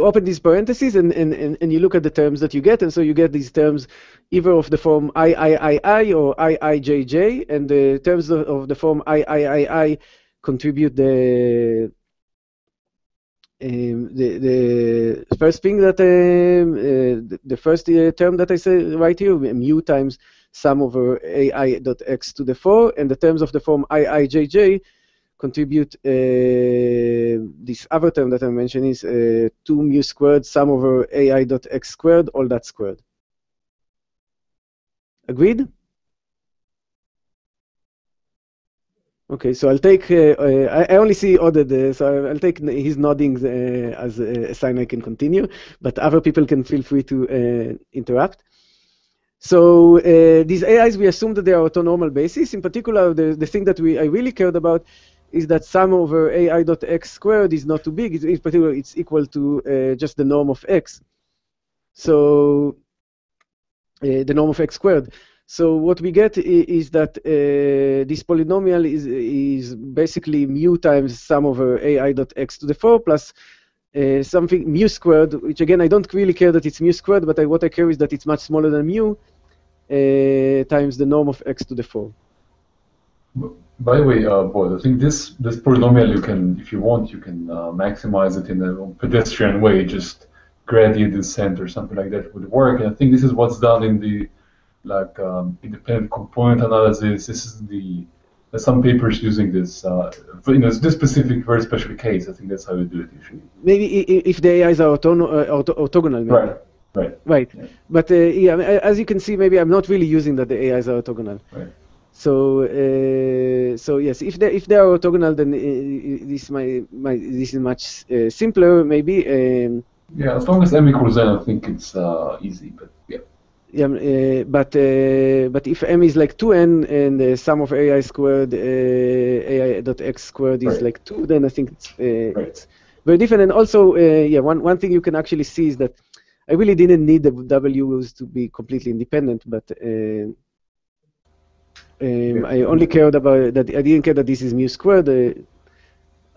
S4: open these parentheses and you look at the terms that you get, and so you get these terms either of the form III or IIJJ, and the terms of the form III contribute the first thing that the first term that I say right here, mu times sum over ai dot x to the 4, and the terms of the form IIJJ contribute this other term that I mentioned is 2 mu squared sum over ai dot x squared, all that squared. Agreed? Okay, so I'll take, I only see Oded, so I'll take his nodding as a sign I can continue, but other people can feel free to interrupt. So these AIs, we assume that they are orthonormal basis. In particular, the thing that I really cared about is that sum over ai dot x squared is not too big. In particular, it's equal to just the norm of x. So the norm of x squared. So what we get is that this polynomial is basically mu times sum over ai dot x to the 4 plus something mu squared, which again, I don't really care that it's mu squared, but what I care is that it's much smaller than mu times the norm of x to the 4.
S1: By the way, Boaz, I think this polynomial, you can, if you want, you can maximize it in a pedestrian way, just gradient descent or something like that would work. And I think this is what's done in the independent component analysis. This is there's some papers using this. This specific, very special case, I think that's how you do it usually.
S4: Maybe if the AIs are orthogonal. Maybe. Right. Yeah. But yeah, as you can see, maybe I'm not really using that the AIs are orthogonal.
S1: Right.
S4: So so yes, if they are orthogonal, then this is much simpler, maybe.
S1: Yeah, as long as m equals n, I think it's easy. But yeah.
S4: Yeah, but if m is like 2n and the sum of ai squared ai dot x squared is like 2, then I think it's very different. And also, yeah, one thing you can actually see is that I really didn't need the w's to be completely independent, but I only cared about that. I didn't care that this is mu squared.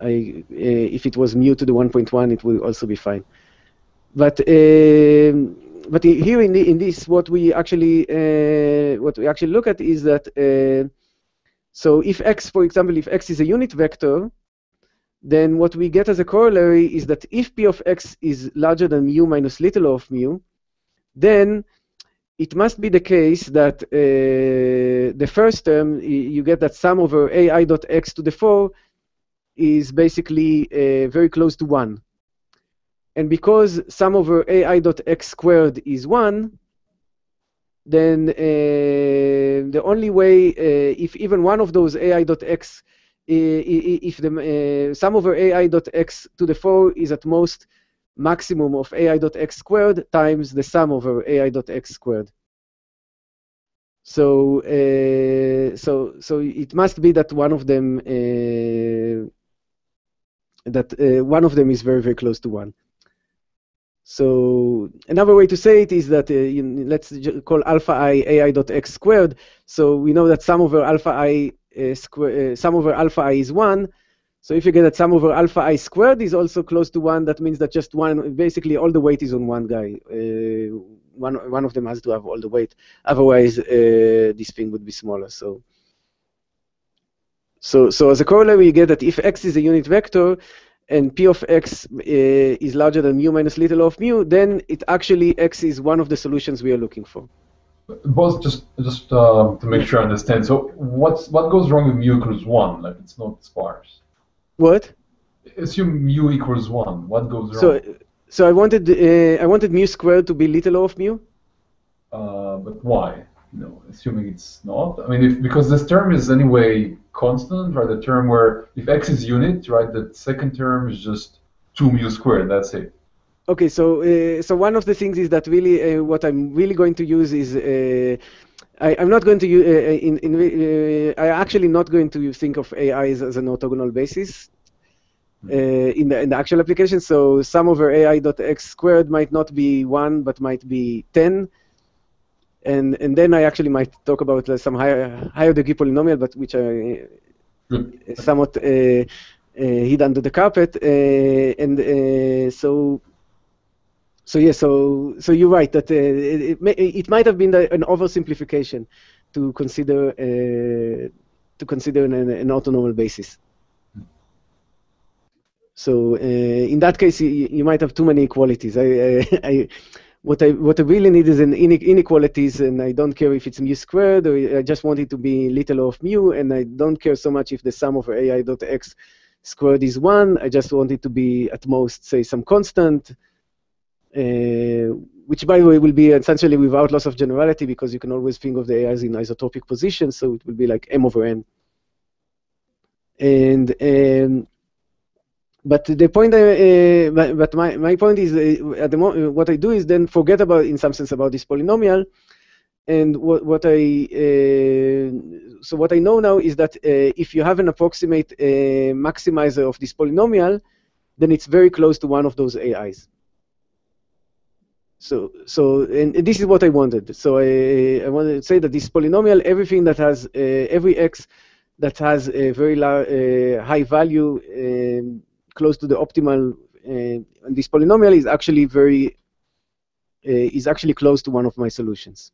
S4: If it was mu to the 1.1, it will also be fine. But here in this, what we actually look at is that so if x, for example, if x is a unit vector, then what we get as a corollary is that if p of x is larger than mu minus little of mu, then it must be the case that the first term, you get that sum over ai dot x to the 4 is basically very close to 1. And because sum over ai dot x squared is 1, then the only way, if even one of those ai dot x, if the sum over ai dot x to the 4 is at most maximum of ai dot x squared times the sum over ai dot x squared. So so it must be that one of them is very, very close to 1. So another way to say it is that let's call alpha I ai dot x squared. So we know that sum over alpha I sum over alpha I is 1. So if you get that sum over alpha I squared is also close to 1, that means that just one, basically all the weight is on one guy. One of them has to have all the weight. Otherwise, this thing would be smaller. So as a corollary, you get that if x is a unit vector, and p of x is larger than mu minus little of mu, then it actually x is one of the solutions we are looking for.
S1: Both just to make sure I understand. So what goes wrong with mu equals 1? Like it's not sparse.
S4: What?
S1: Assume mu equals 1. What goes wrong?
S4: So I wanted mu squared to be little of mu.
S1: But why? No, assuming it's not. I mean, because this term is anyway constant, right? The term where if x is unit, right, the second term is just 2 mu squared. That's it.
S4: Okay, so one of the things is that really what I'm really going to use is I'm not going to use I'm actually not going to think of AIs as an orthogonal basis in the actual application. So sum over ai dot x squared might not be 1, but might be 10. And then I actually might talk about some higher degree polynomial, but which I somewhat hid under the carpet. So you're right that it might have been an oversimplification to consider an orthonormal basis. So in that case, you might have too many inequalities. What I really need is an inequalities, and I don't care if it's mu squared, or I just want it to be little of mu, and I don't care so much if the sum over ai dot x squared is 1. I just want it to be at most, say, some constant, which, by the way, will be essentially without loss of generality, because you can always think of the AIs in isotropic position, so it will be like m over n. And but the point, but my point is, at the moment, what I do is then forget about, in some sense, about this polynomial, and what I know now is that if you have an approximate maximizer of this polynomial, then it's very close to one of those AIs. And this is what I wanted. So I wanted to say that this polynomial, everything that has every x that has a very high value close to the optimal, and this polynomial is actually close to one of my solutions.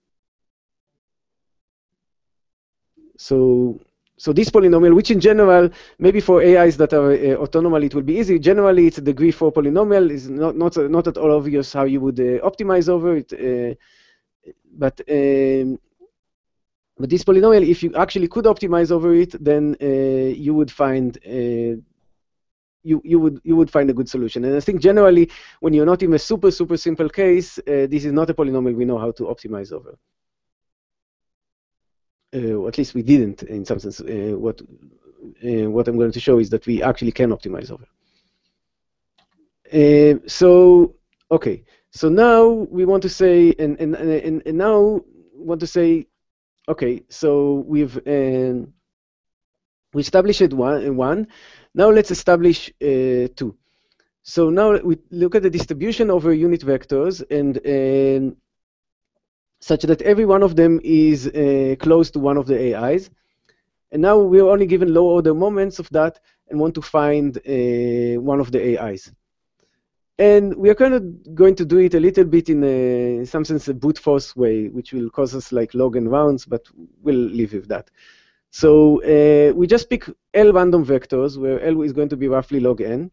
S4: So this polynomial, which in general, maybe for AIs that are orthonormal, it will be easy. Generally, it's a degree 4 polynomial. It's not at all obvious how you would optimize over it. But this polynomial, if you actually could optimize over it, then you would find you would find a good solution. And I think generally, when you're not in a super simple case, this is not a polynomial we know how to optimize over. Or at least we didn't, in some sense. What I'm going to show is that we actually can optimize over. Okay. So now we want to say, and now want to say, okay. So we established one. Now let's establish 2. So now we look at the distribution over unit vectors, and such that every one of them is close to one of the AIs. And now we're only given low order moments of that and want to find one of the AIs. And we are kind of going to do it a little bit in some sense a brute force way, which will cause us like log n rounds, but we'll live with that. So we just pick L random vectors, where L is going to be roughly log n.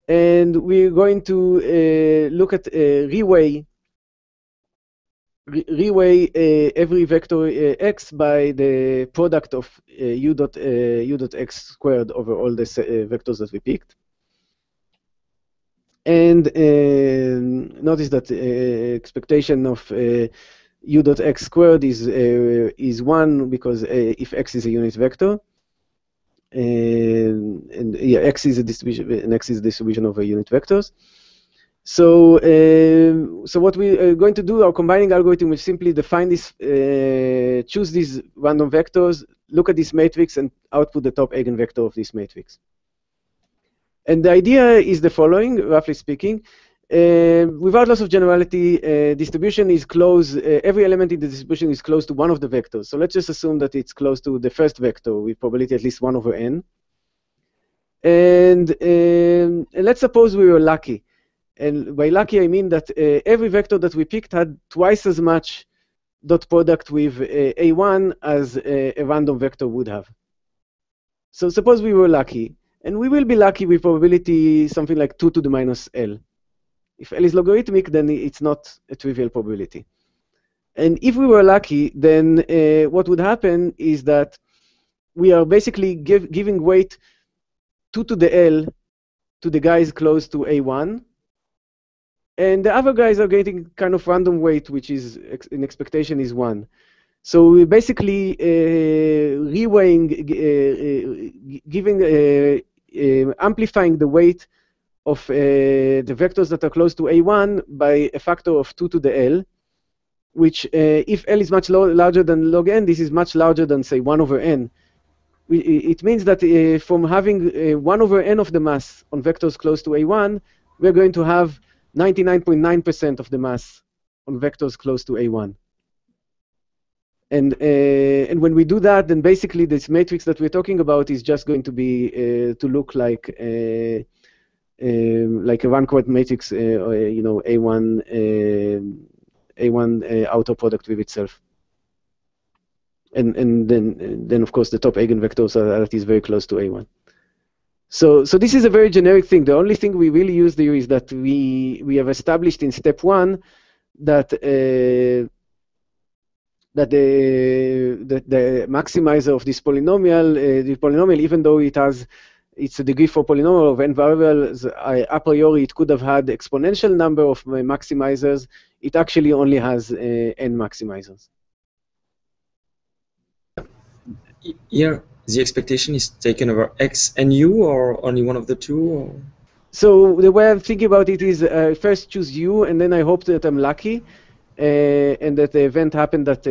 S4: And we're going to look at reweigh reweigh every vector x by the product of u dot x squared over all the vectors that we picked. And notice that expectation of u dot x squared is 1 because if x is a unit vector, and yeah, x is a distribution, and x is a distribution over unit vectors. So, so what we are going to do, our combining algorithm will simply define this, choose these random vectors, look at this matrix, and output the top eigenvector of this matrix. And the idea is the following, roughly speaking. Without loss of generality, distribution is close, every element in the distribution is close to one of the vectors. So let's just assume that it's close to the first vector with probability at least 1 over n. And let's suppose we were lucky. And by lucky, I mean that every vector that we picked had twice as much dot product with A1 as a random vector would have. So suppose we were lucky. And we will be lucky with probability something like 2 to the minus L. If L is logarithmic, then it's not a trivial probability. And if we were lucky, then what would happen is that we are basically giving weight 2 to the L to the guys close to A1. And the other guys are getting kind of random weight, which is in expectation is 1. So we're basically reweighing, amplifying the weight of the vectors that are close to A1 by a factor of 2 to the L, which if L is much larger than log n, this is much larger than, say, 1 over n. It means that from having 1 over n of the mass on vectors close to A1, we're going to have 99.9% of the mass on vectors close to A1. And when we do that, then basically this matrix that we're talking about is just going to be to look like a one-quad matrix, you know, A1 outer product with itself. And then of course the top eigenvectors are that is very close to A1. So this is a very generic thing. The only thing we really use there is that we have established in step 1 that the maximizer of this polynomial, the polynomial, even though it's a degree for polynomial of n variables, a priori it could have had exponential number of maximizers. It actually only has n maximizers.
S3: Here, the expectation is taken over x and u, or only one of the two? Or?
S4: So the way I'm thinking about it is first choose u, and then I hope that I'm lucky, and that the event happened that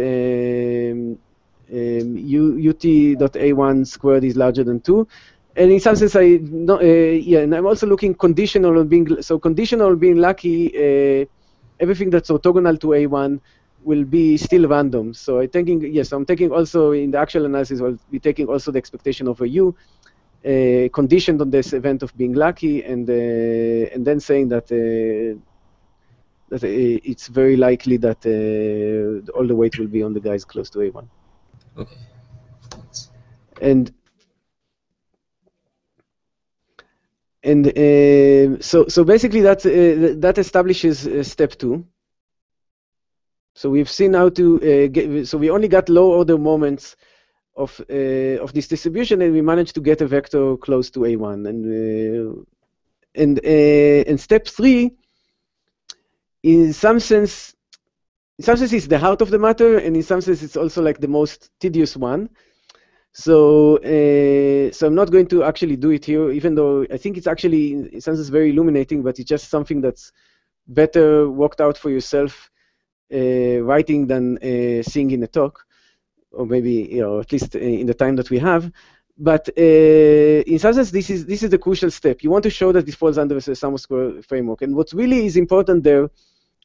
S4: ut.a1 squared is larger than 2. And in some sense, yeah, and I'm also looking conditional on being, so conditional on being lucky, everything that's orthogonal to A1 will be still random. So I'm taking, yes, I'm taking also in the actual analysis, I'll be taking also the expectation over U, conditioned on this event of being lucky, and then saying that that it's very likely that all the weight will be on the guys close to A1.
S3: Okay. Thanks.
S4: So basically that establishes step 2. So we've seen how to get. So we only got low order moments of this distribution, and we managed to get a vector close to A1. And step 3, in some sense, it's the heart of the matter, and in some sense, it's also like the most tedious one. So I'm not going to actually do it here, even though I think it's actually in some sense very illuminating, but it's just something that's better worked out for yourself writing than seeing in a talk, or maybe at least in the time that we have. But in some sense, this is the crucial step. You want to show that this falls under the sum of square framework, and what really is important there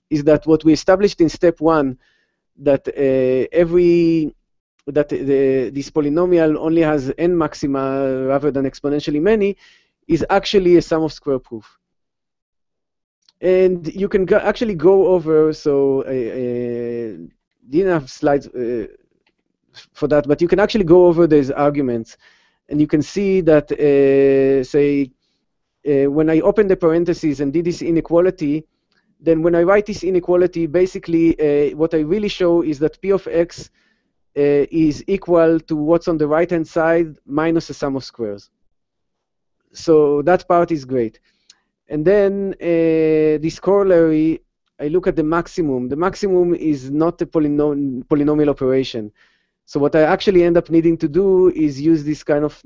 S4: is that what we established in step 1, that this polynomial only has n maxima rather than exponentially many, is actually a sum of square proof. And you can actually go over, so I didn't have slides for that, but you can actually go over these arguments, and you can see that, say, when I open the parentheses and did this inequality, then when I write this inequality, basically what I really show is that P of X is equal to what's on the right-hand side minus the sum of squares. So that part is great. And then this corollary, I look at the maximum. The maximum is not a polynomial operation. So what I actually end up needing to do is use this kind of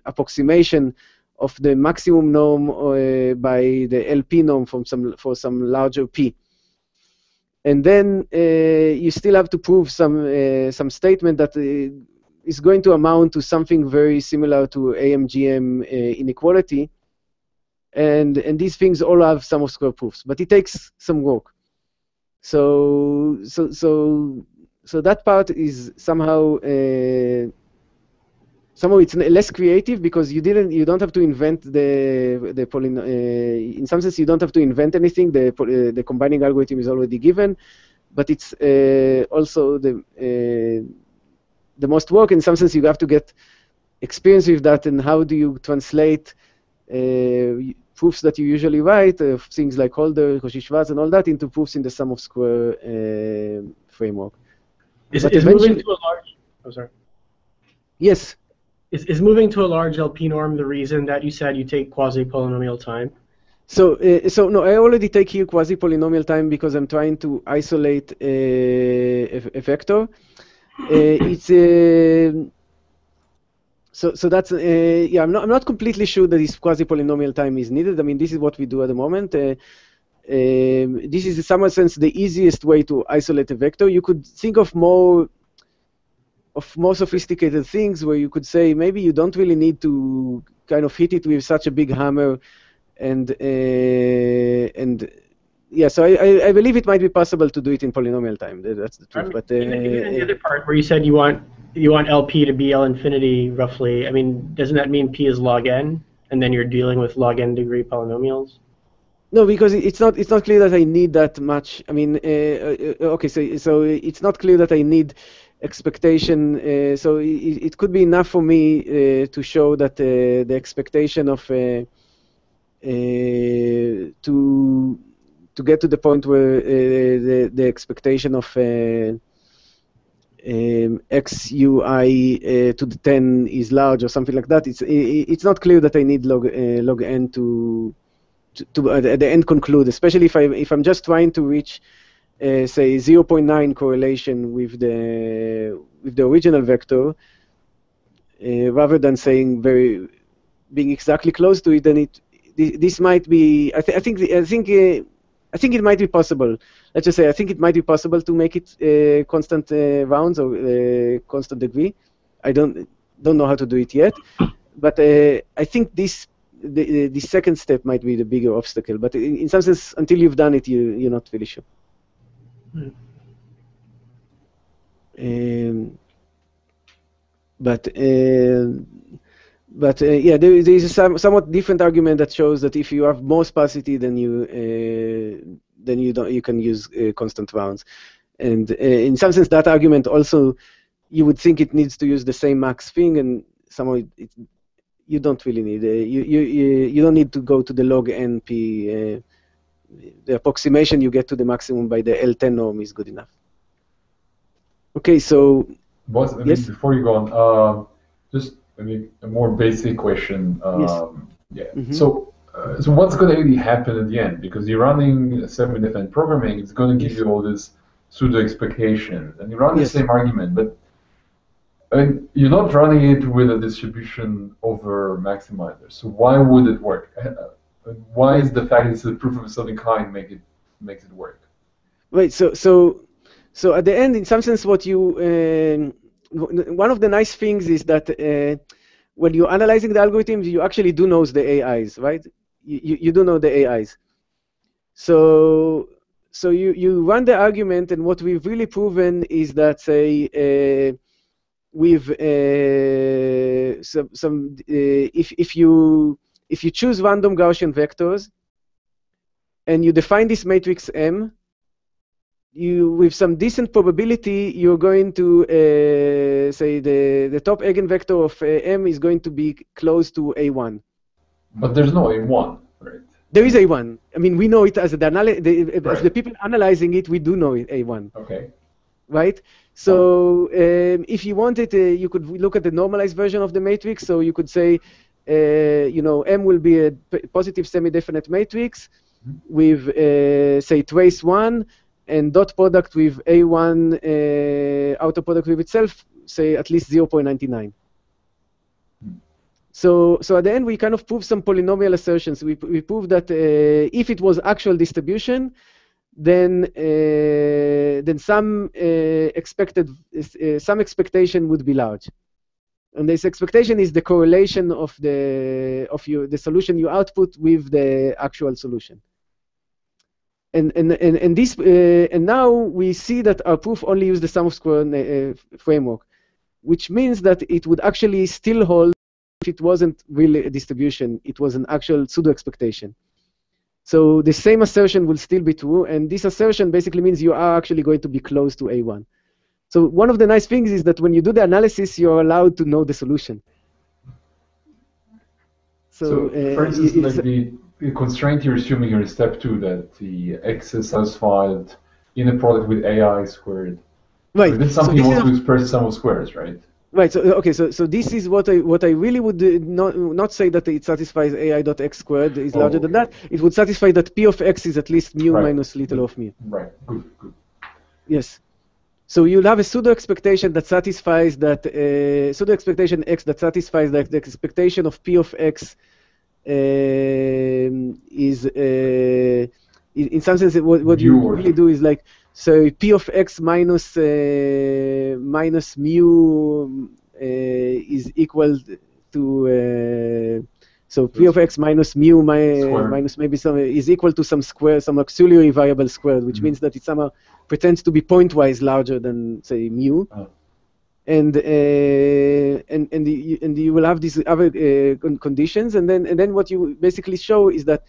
S4: approximation of the maximum norm by the LP norm for some larger P. And then you still have to prove some statement that is going to amount to something very similar to AMGM inequality. And these things all have sum of square proofs, but it takes some work. So that part is somehow it's less creative because you don't have to invent in some sense you don't have to invent anything. The combining algorithm is already given, but it's also the most work. In some sense, you have to get experience with that, and how do you translate proofs that you usually write, things like Holder, Cauchy-Schwarz, and all that, into proofs in the sum of square framework.
S6: Is moving to a large? Oh, sorry.
S4: Yes.
S6: Is moving to a large LP norm the reason that you said you take quasi-polynomial time?
S4: So no, I already take here quasi-polynomial time because I'm trying to isolate a vector. So that's yeah. I'm not completely sure that this quasi-polynomial time is needed. I mean, this is what we do at the moment. This is in some sense the easiest way to isolate a vector. You could think of more sophisticated things where you could say maybe you don't really need to kind of hit it with such a big hammer, and yeah. So I believe it might be possible to do it in polynomial time. That's the truth. But
S6: in the other part where you said you want LP to be L infinity roughly, I mean, doesn't that mean P is log n, and then you're dealing with log n degree polynomials?
S4: No, because it's not clear that I need that much. I mean, okay, so it's not clear that I need expectation. So it could be enough for me to show that the expectation of to get to the point where the expectation of xui to the 10 is large or something like that. It's not clear that I need log n to at the end conclude, especially if I'm just trying to reach say 0.9 correlation with the original vector, rather than saying being exactly close to it. Then this might be. I think it might be possible. Let's just say I think it might be possible to make it constant rounds or constant degree. I don't know how to do it yet, but I think the second step might be the bigger obstacle. But in some sense, until you've done it, you're not really sure. But yeah, there is a somewhat different argument that shows that if you have more sparsity, then you can use constant rounds, and in some sense that argument also you would think it needs to use the same max thing, and somehow you don't really need you don't need to go to the log NP. The approximation you get to the maximum by the L10 norm is good enough. Okay, so
S1: Boaz,
S4: yes?
S1: Before you go on, just maybe a more basic question.
S4: Yes.
S1: Yeah. Mm-hmm. So what's going to really happen at the end? Because you're running semi-definite programming, it's going to give you all this pseudo-expectation, and you run the same argument, but you're not running it with a distribution over maximizer. So why would it work? Why is the fact it's a proof of a certain kind makes it work?
S4: Right. So at the end, in some sense, what you one of the nice things is that when you're analyzing the algorithms, you actually do know the AIs, right? You do know the AIs. So you run the argument, and what we've really proven is that, say, if you choose random Gaussian vectors and you define this matrix M, with some decent probability, you're going to say the top eigenvector of M is going to be close to A1.
S1: But there's no A1, right?
S4: There is A1. I mean, we know it as as the people analyzing it, we do know it A1.
S1: Okay.
S4: Right? So if you wanted, you could look at the normalized version of the matrix. So you could say, you know, M will be a positive semi-definite matrix with, say, trace 1 and dot product with A1 outer product with itself, say, at least 0.99. So at the end, we kind of prove some polynomial assertions. We prove that if it was actual distribution, then some expectation would be large, and this expectation is the correlation of the solution you output with the actual solution. And now we see that our proof only used the sum of squares framework, which means that it would actually still hold if it wasn't really a distribution. It was an actual pseudo expectation. So the same assertion will still be true, and this assertion basically means you are actually going to be close to A1. So one of the nice things is that when you do the analysis, you're allowed to know the solution.
S1: So for instance, like the constraint you're assuming here in step 2 that the X is satisfied in a product with AI squared.
S4: Right.
S1: So this is something you want to express the sum of squares, right?
S4: Right. So okay. So this is what I really would not say that it satisfies AI.x squared is larger than that. It would satisfy that P of x is at least mu minus little of mu.
S1: Right. Good.
S4: Yes. So you'll have a pseudo expectation that satisfies that pseudo expectation x that satisfies that the expectation of P of x is in some sense what you really do is like. So P of x minus mu is equal to so P of x minus mu minus maybe some is equal to some square, some auxiliary variable squared, which means that it somehow pretends to be pointwise larger than say mu, and you will have these other conditions, and then what you basically show is that.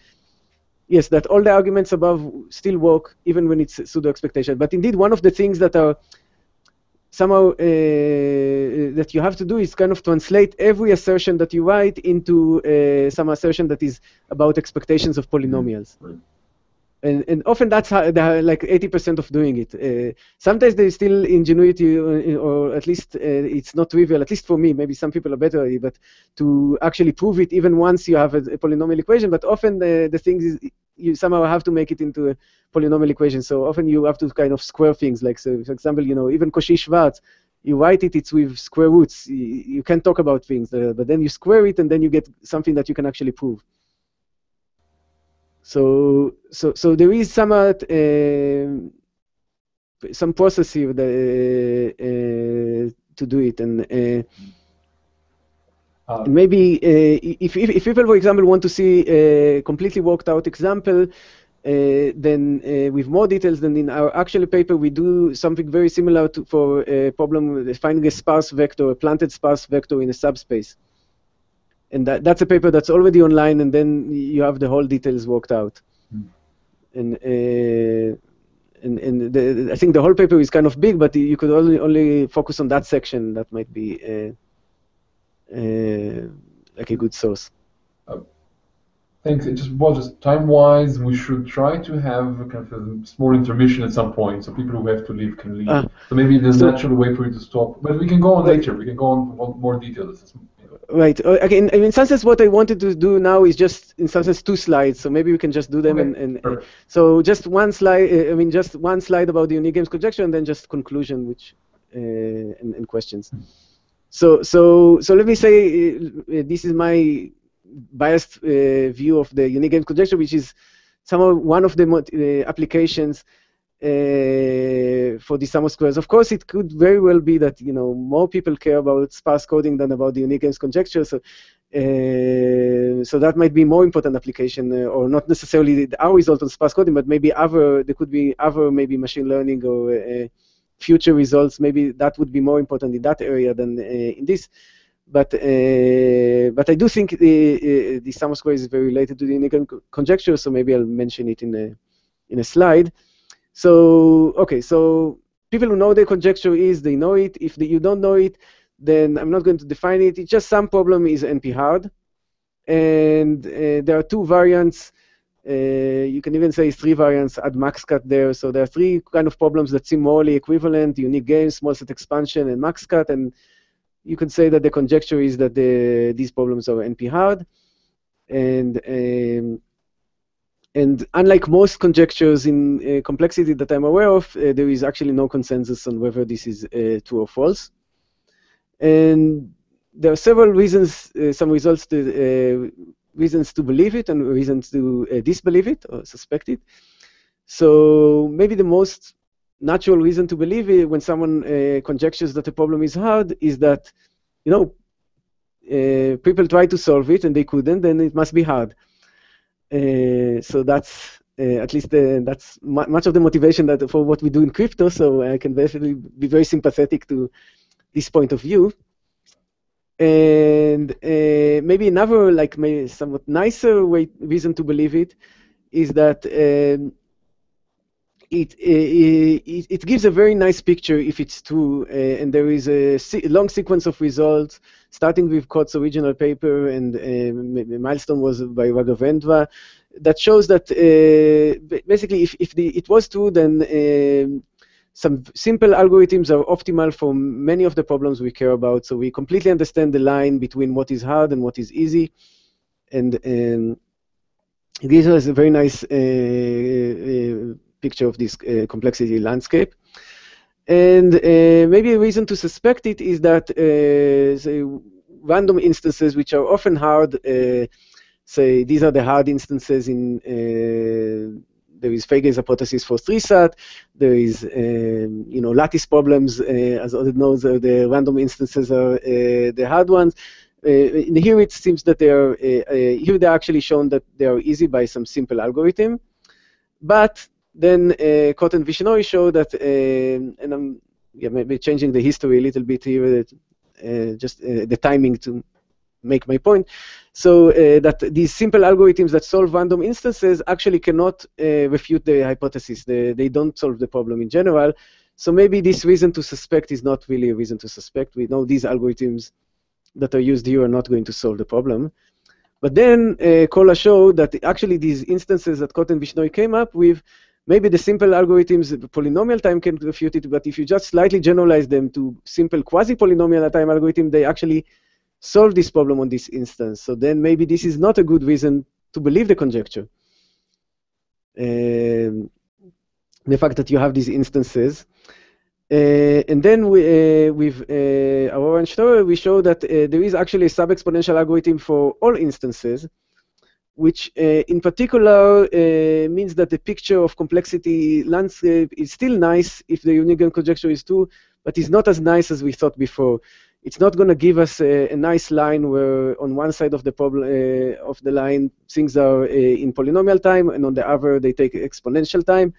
S4: Yes, that all the arguments above still work, even when it's pseudo expectation. But indeed, one of the things that are somehow that you have to do is kind of translate every assertion that you write into some assertion that is about expectations of polynomials. And often that's how, like 80% of doing it. Sometimes there is still ingenuity, or at least it's not trivial, at least for me, maybe some people are better at it, but to actually prove it even once you have a polynomial equation. But often the thing is you somehow have to make it into a polynomial equation. So often you have to kind of square things. Like, so for example, you know, even Cauchy-Schwarz, you write it, it's with square roots. You can't talk about things, but then you square it, and then you get something that you can actually prove. So there is somewhat some process here to do it, and maybe if people, for example, want to see a completely worked out example, then with more details than in our actual paper, we do something very similar for a problem finding a sparse vector, a planted sparse vector in a subspace. And that's a paper that's already online, and then you have the whole details worked out. And I think the whole paper is kind of big, but you could only focus on that section. That might be like a good source.
S1: Thanks. Just time-wise, we should try to have kind of a small intermission at some point, so people who have to leave can leave. So maybe there's a natural way for you to stop, but we can go on later. We can go on more details.
S4: Right. Okay. In some sense, what I wanted to do now is just, in some sense, 2 slides. So maybe we can just do them.
S1: Okay.
S4: So just one slide. Just one slide about the unique games conjecture, and then just conclusion, which and questions. So let me say this is my biased view of the unique games conjecture, which is somehow one of the applications for the sum of squares. Of course, it could very well be that more people care about sparse coding than about the unique games conjecture. So that might be more important application, or not necessarily our result on sparse coding, but maybe there could be other maybe machine learning or future results. Maybe that would be more important in that area than in this. But I do think the sum of squares is very related to the unique game conjecture. So maybe I'll mention it in a slide. So, okay, so people who know the conjecture they know it. If you don't know it, then I'm not going to define it. It's just some problem is NP hard. And there are 2 variants You can even say 3 variants, add max cut there. So there are 3 kind of problems that seem morally equivalent: unique gain, small set expansion, and max cut. And you can say that the conjecture is that these problems are NP hard. And unlike most conjectures in complexity that I'm aware of, there is actually no consensus on whether this is true or false. And there are several reasons, some results to reasons to believe it and reasons to disbelieve it or suspect it. So maybe the most natural reason to believe it when someone conjectures that a problem is hard is that, you know, people try to solve it and they couldn't, then it must be hard. So that's at least that's much of the motivation that for what we do in crypto. So I can definitely be very sympathetic to this point of view. And maybe another, like, maybe somewhat nicer reason to believe it is that it gives a very nice picture if it's true, and there is a long sequence of results, starting with Kotz's original paper, and milestone was by Raghavendra, that shows that basically if it was true, then some simple algorithms are optimal for many of the problems we care about. So we completely understand the line between what is hard and what is easy, and it gives us a very nice picture of this complexity landscape. And maybe a reason to suspect it is that say random instances, which are often hard, say these are the hard instances in there is Fege's hypothesis for 3-SAT. There is, you know, lattice problems, as Oded knows, the random instances are the hard ones. Here it seems that they are, here they're actually shown that they are easy by some simple algorithm. But then Kot and Vishnoi show that, and I'm maybe changing the history a little bit here, just the timing to make my point. So that these simple algorithms that solve random instances actually cannot refute the hypothesis. They don't solve the problem in general. So maybe this reason to suspect is not really a reason to suspect. We know these algorithms that are used here are not going to solve the problem. But then Kola showed that actually these instances that Kot and Vishnoi came up with, maybe the simple algorithms, the polynomial time can refute it, but if you just slightly generalize them to simple quasi-polynomial time algorithm, they actually solve this problem on this instance. So then maybe this is not a good reason to believe the conjecture. The fact that you have these instances. And then with Aurora and Storer, we show that there is actually a sub-exponential algorithm for all instances, which in particular means that the picture of complexity landscape is still nice if the Unigan conjecture is true, but is not as nice as we thought before. It's not going to give us a nice line where on one side of the problem of the line things are in polynomial time, and on the other they take exponential time.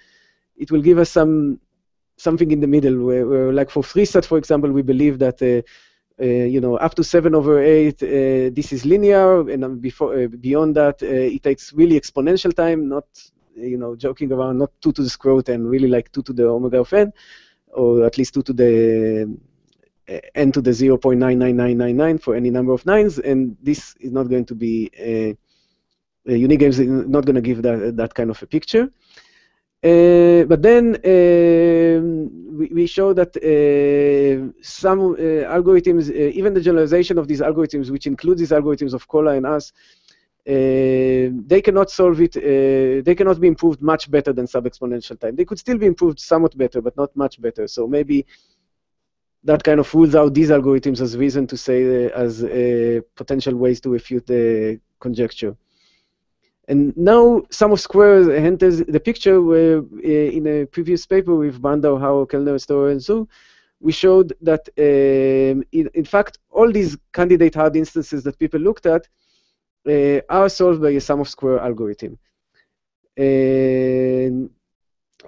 S4: It will give us something in the middle, where like for 3-SAT, for example, we believe that you know, up to 7/8 this is linear, and beyond that it takes really exponential time, not, you know, joking around, not 2 to the square root and really like 2 to the omega of n, or at least 2 to the n to the 0.99999 for any number of nines, and this is not going to be unique games is not going to give that kind of a picture. But then we show that some algorithms, even the generalization of these algorithms, which include these algorithms of Kola and us, they cannot solve it. They cannot be improved much better than sub-exponential time. They could still be improved somewhat better, but not much better. So maybe that kind of rules out these algorithms as reason to say as potential ways to refute the conjecture. And now sum of squares enters the picture, where in a previous paper with Bandau, Hao, Kellner, Storer, and so, we showed that in fact all these candidate hard instances that people looked at are solved by a sum of square algorithm. And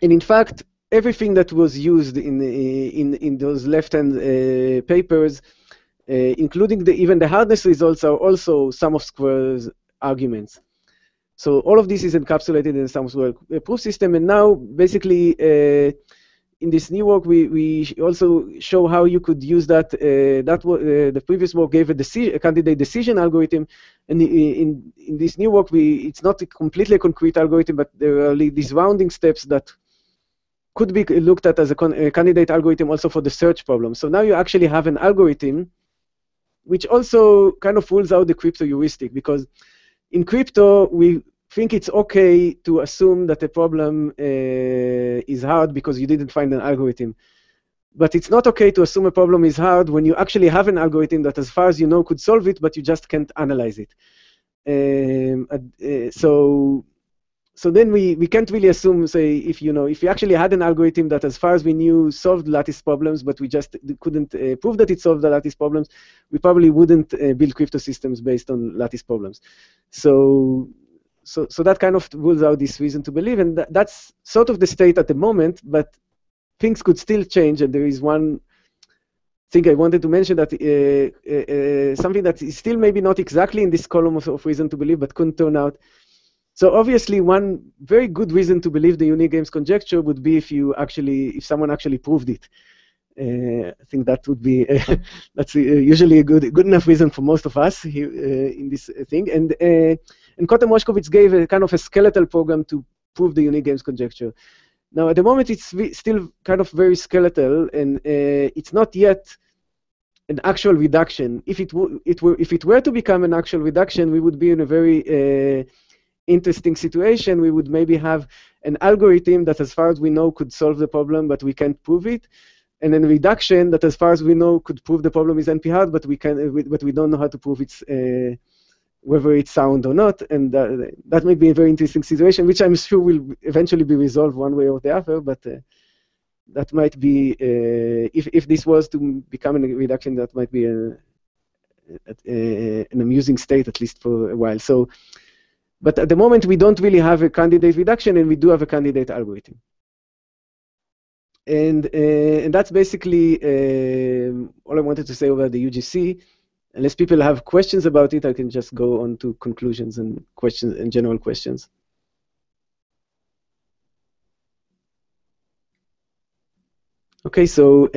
S4: in fact, everything that was used in those left-hand papers, including even the hardness results, are also sum of squares arguments. So all of this is encapsulated in the sum of square proof system, and now basically in this new work, we also show how you could use that. The previous work gave a candidate decision algorithm, and in this new work, it's not a completely concrete algorithm, but there are these rounding steps that could be looked at as a candidate algorithm also for the search problem. So now you actually have an algorithm which also kind of rules out the crypto heuristic, because in crypto, we think it's okay to assume that a problem is hard because you didn't find an algorithm. But it's not okay to assume a problem is hard when you actually have an algorithm that, as far as you know, could solve it, but you just can't analyze it. So then we can't really assume, say, if you actually had an algorithm that, as far as we knew, solved lattice problems, but we just couldn't prove that it solved the lattice problems, we probably wouldn't build crypto systems based on lattice problems. So that kind of rules out this reason to believe, and that's sort of the state at the moment, but things could still change, and there is one thing I wanted to mention, that something that is still maybe not exactly in this column of reason to believe, but couldn't turn out. So obviously, one very good reason to believe the unique games conjecture would be if someone actually proved it. I think that would be that's usually a good enough reason for most of us here in this thing. And Kotem Moshkovitz gave a kind of a skeletal program to prove the unique games conjecture. Now, at the moment, it's still kind of very skeletal, and it's not yet an actual reduction. If it were to become an actual reduction, we would be in a very interesting situation. We would maybe have an algorithm that, as far as we know, could solve the problem, but we can't prove it, and then a reduction that, as far as we know, could prove the problem is NP-hard, but we don't know how to prove it's whether it's sound or not, and that might be a very interesting situation, which I'm sure will eventually be resolved one way or the other. But that might be, if this was to become a reduction, that might be an amusing state, at least for a while. So, but at the moment, we don't really have a candidate reduction, and we do have a candidate algorithm. And that's basically all I wanted to say about the UGC. Unless people have questions about it, I can just go on to conclusions and questions and general questions. Okay, so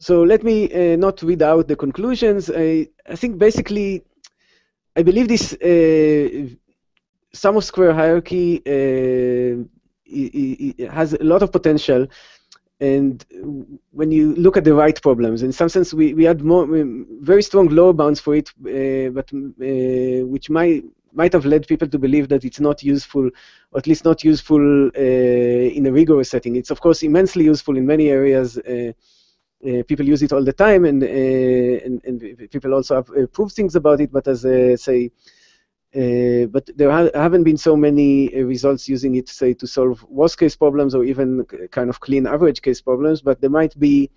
S4: let me not read out the conclusions. I think basically, I believe this sum of square hierarchy it has a lot of potential. And when you look at the right problems, in some sense, we had very strong lower bounds for it, but which might have led people to believe that it's not useful, or at least not useful in a rigorous setting. It's of course immensely useful in many areas. People use it all the time, and people also have proved things about it. But as but there haven't been so many results using it, say, to solve worst-case problems or even kind of clean average-case problems. But there might be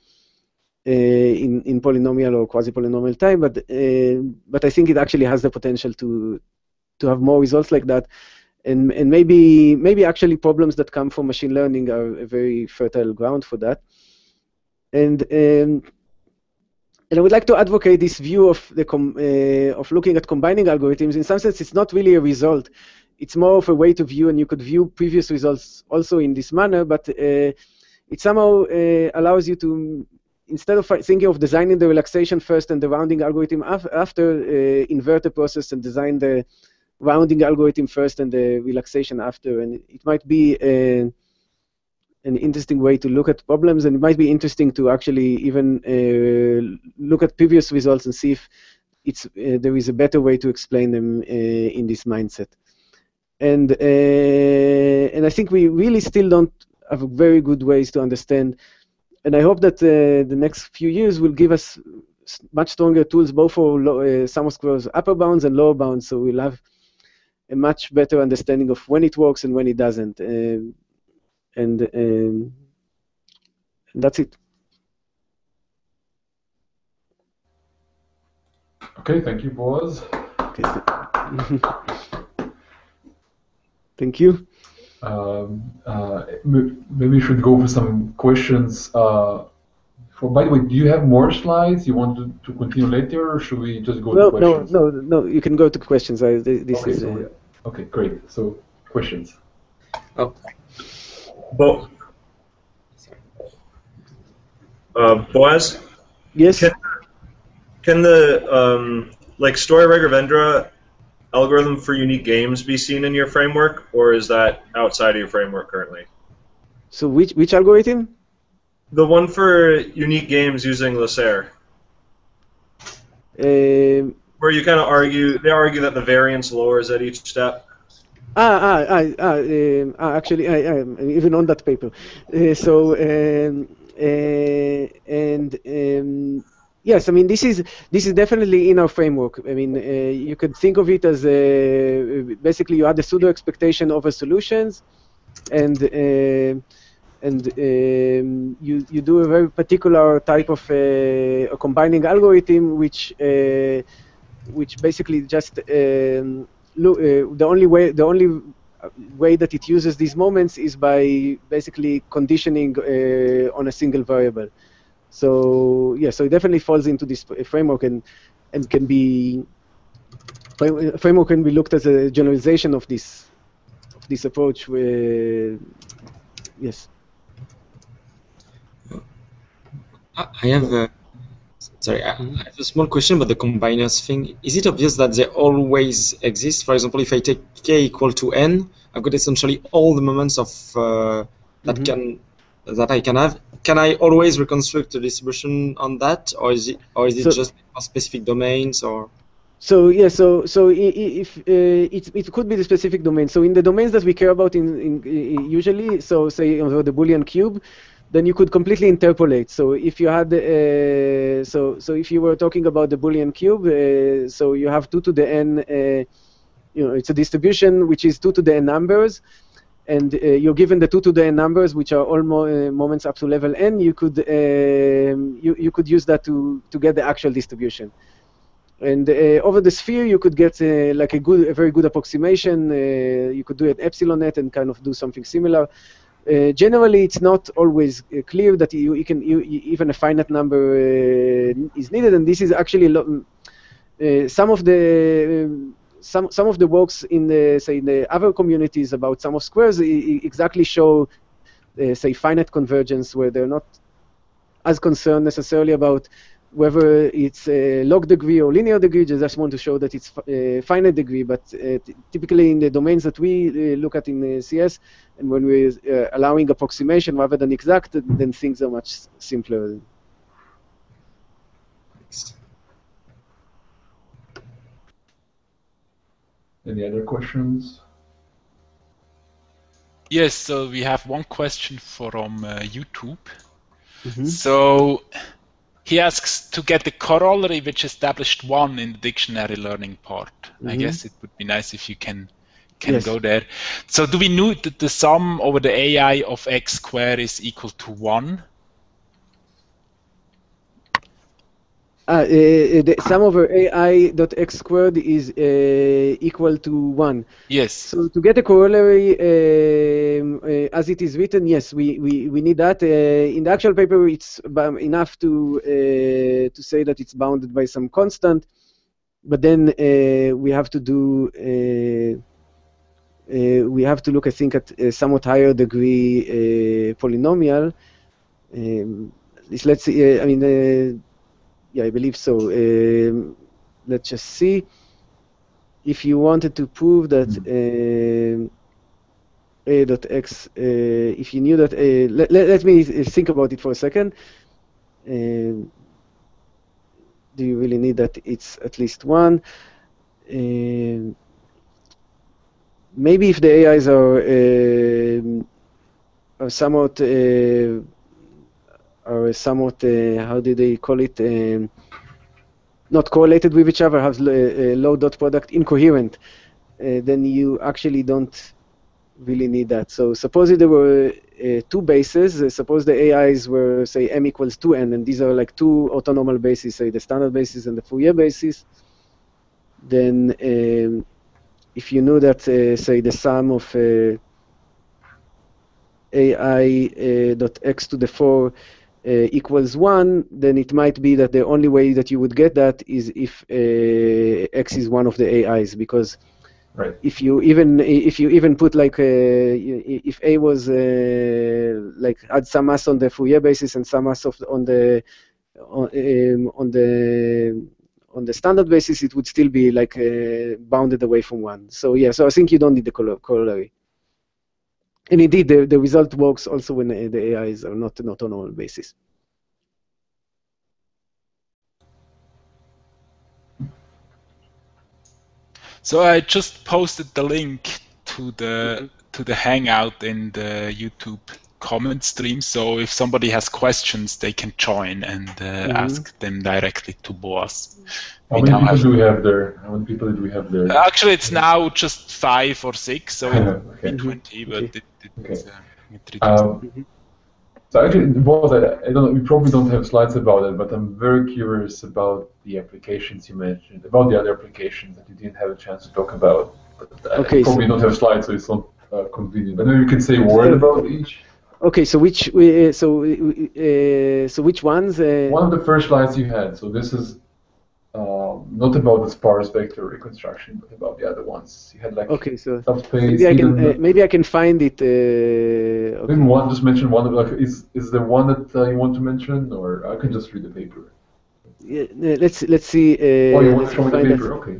S4: in polynomial or quasi-polynomial time. But I think it actually has the potential to have more results like that. And maybe actually problems that come from machine learning are a very fertile ground for that. And I would like to advocate this view of looking at combining algorithms. In some sense, it's not really a result. It's more of a way to view, and you could view previous results also in this manner, but it somehow allows you to, instead of thinking of designing the relaxation first and the rounding algorithm after, invert the process and design the rounding algorithm first and the relaxation after. And it might be an interesting way to look at problems, and it might be interesting to actually even look at previous results and see if there is a better way to explain them in this mindset. And I think we really still don't have very good ways to understand. And I hope that the next few years will give us much stronger tools, both for sum of squares upper bounds and lower bounds, so we'll have a much better understanding of when it works and when it doesn't. And that's it.
S1: Okay, thank you, Boaz.
S4: Okay. Thank you.
S1: Maybe we should go for some questions. By the way, do you have more slides you want to continue later, or should we just go to questions?
S4: No, you can go to questions.
S1: Okay, great. So, questions.
S3: Oh.
S5: But
S7: Boaz,
S4: Yes.
S7: can the like story Vendra algorithm for unique games be seen in your framework, or is that outside of your framework currently?
S4: So which algorithm?
S7: The one for unique games using Lasserre. Where you kind of argue, they argue that the variance lowers at each step.
S4: Actually, I'm even on that paper. Yes, I mean this is definitely in our framework. I mean, you could think of it as basically you add a pseudo expectation over solutions, and you do a very particular type of a combining algorithm, which basically just the only way that it uses these moments is by basically conditioning on a single variable. So yeah, so it definitely falls into this framework, and can be framework can be looked as a generalization of this approach. Yes.
S3: I have a Sorry, I have a small question about the combiners thing. Is it obvious that they always exist? For example, if I take k equal to n, I've got essentially all the moments of that I can have. Can I always reconstruct a distribution on that, or is it just for specific domains, or?
S4: So yeah, so if it could be the specific domain. So in the domains that we care about in usually, so say over the Boolean cube, then you could completely interpolate. So if you had, so if you were talking about the Boolean cube, so you have 2 to the n, it's a distribution which is 2 to the n numbers, and you're given the 2 to the n numbers, which are all moments up to level n. You could you could use that to get the actual distribution. And over the sphere, you could get like a very good approximation. You could do an epsilon net and kind of do something similar. Generally, it's not always clear that even a finite number is needed, and this is actually some of the works in the other communities about sum of squares exactly show say finite convergence, where they're not as concerned necessarily about whether it's a log degree or linear degree. They just want to show that it's finite degree. But typically in the domains that we look at in CS, and when we're allowing approximation rather than exact, then things are much simpler.
S1: Any other questions?
S2: Yes, so we have one question from YouTube. So he asks to get the corollary which established 1 in the dictionary learning part. I guess it would be nice if you can go there. So do we know that the sum over the AI of x squared is equal to 1?
S4: The sum over AI dot x squared is equal to 1.
S2: Yes.
S4: So to get a corollary as it is written, yes, we need that. In the actual paper, it's enough to say that it's bounded by some constant, but then we have to do look, I think, at a somewhat higher degree polynomial. Let's see. I mean. Yeah, I believe so. Let's just see. If you wanted to prove that a dot x, if you knew that, let me think about it for a second. Do you really need that it's at least 1? Maybe if the AIs are somewhat how do they call it, not correlated with each other, have low dot product, incoherent, then you actually don't really need that. So suppose there were 2 bases, suppose the AIs were, say, m equals 2n, and these are like 2 orthonormal bases, say the standard basis and the Fourier basis, then if you know that, say, the sum of AI dot x to the 4 equals 1, then it might be that the only way that you would get that is if x is one of the AIs, because
S1: Right.
S4: If you even put like if A was like add some mass on the Fourier basis and some mass on the standard basis, it would still be like bounded away from 1. So yeah, so I think you don't need the corollary. And indeed, the result works also when the AIs are not on all basis.
S2: So I just posted the link to the Hangout in the YouTube comment stream. So if somebody has questions, they can join and ask them directly to Boaz.
S1: How many people do we have there? How many people do we have there?
S2: Actually, it's now just 5 or 6, so it would be 20, but it reduced.
S1: So actually, Boaz, I don't know, we probably don't have slides about it, but I'm very curious about the applications you mentioned, about the other applications that you didn't have a chance to talk about. But
S4: okay,
S1: probably don't have slides, so it's not convenient. But maybe you can say a word about each.
S4: Okay, so which ones?
S1: One of the first slides you had. So this is not about the sparse vector reconstruction, but about the other ones. You had like subspace.
S4: Maybe I can find it.
S1: Okay. Maybe one. Just mention one of like. Is there one that you want to mention, or I can just read the paper?
S4: Yeah, let's see.
S1: Oh, you want to show me the paper? Okay.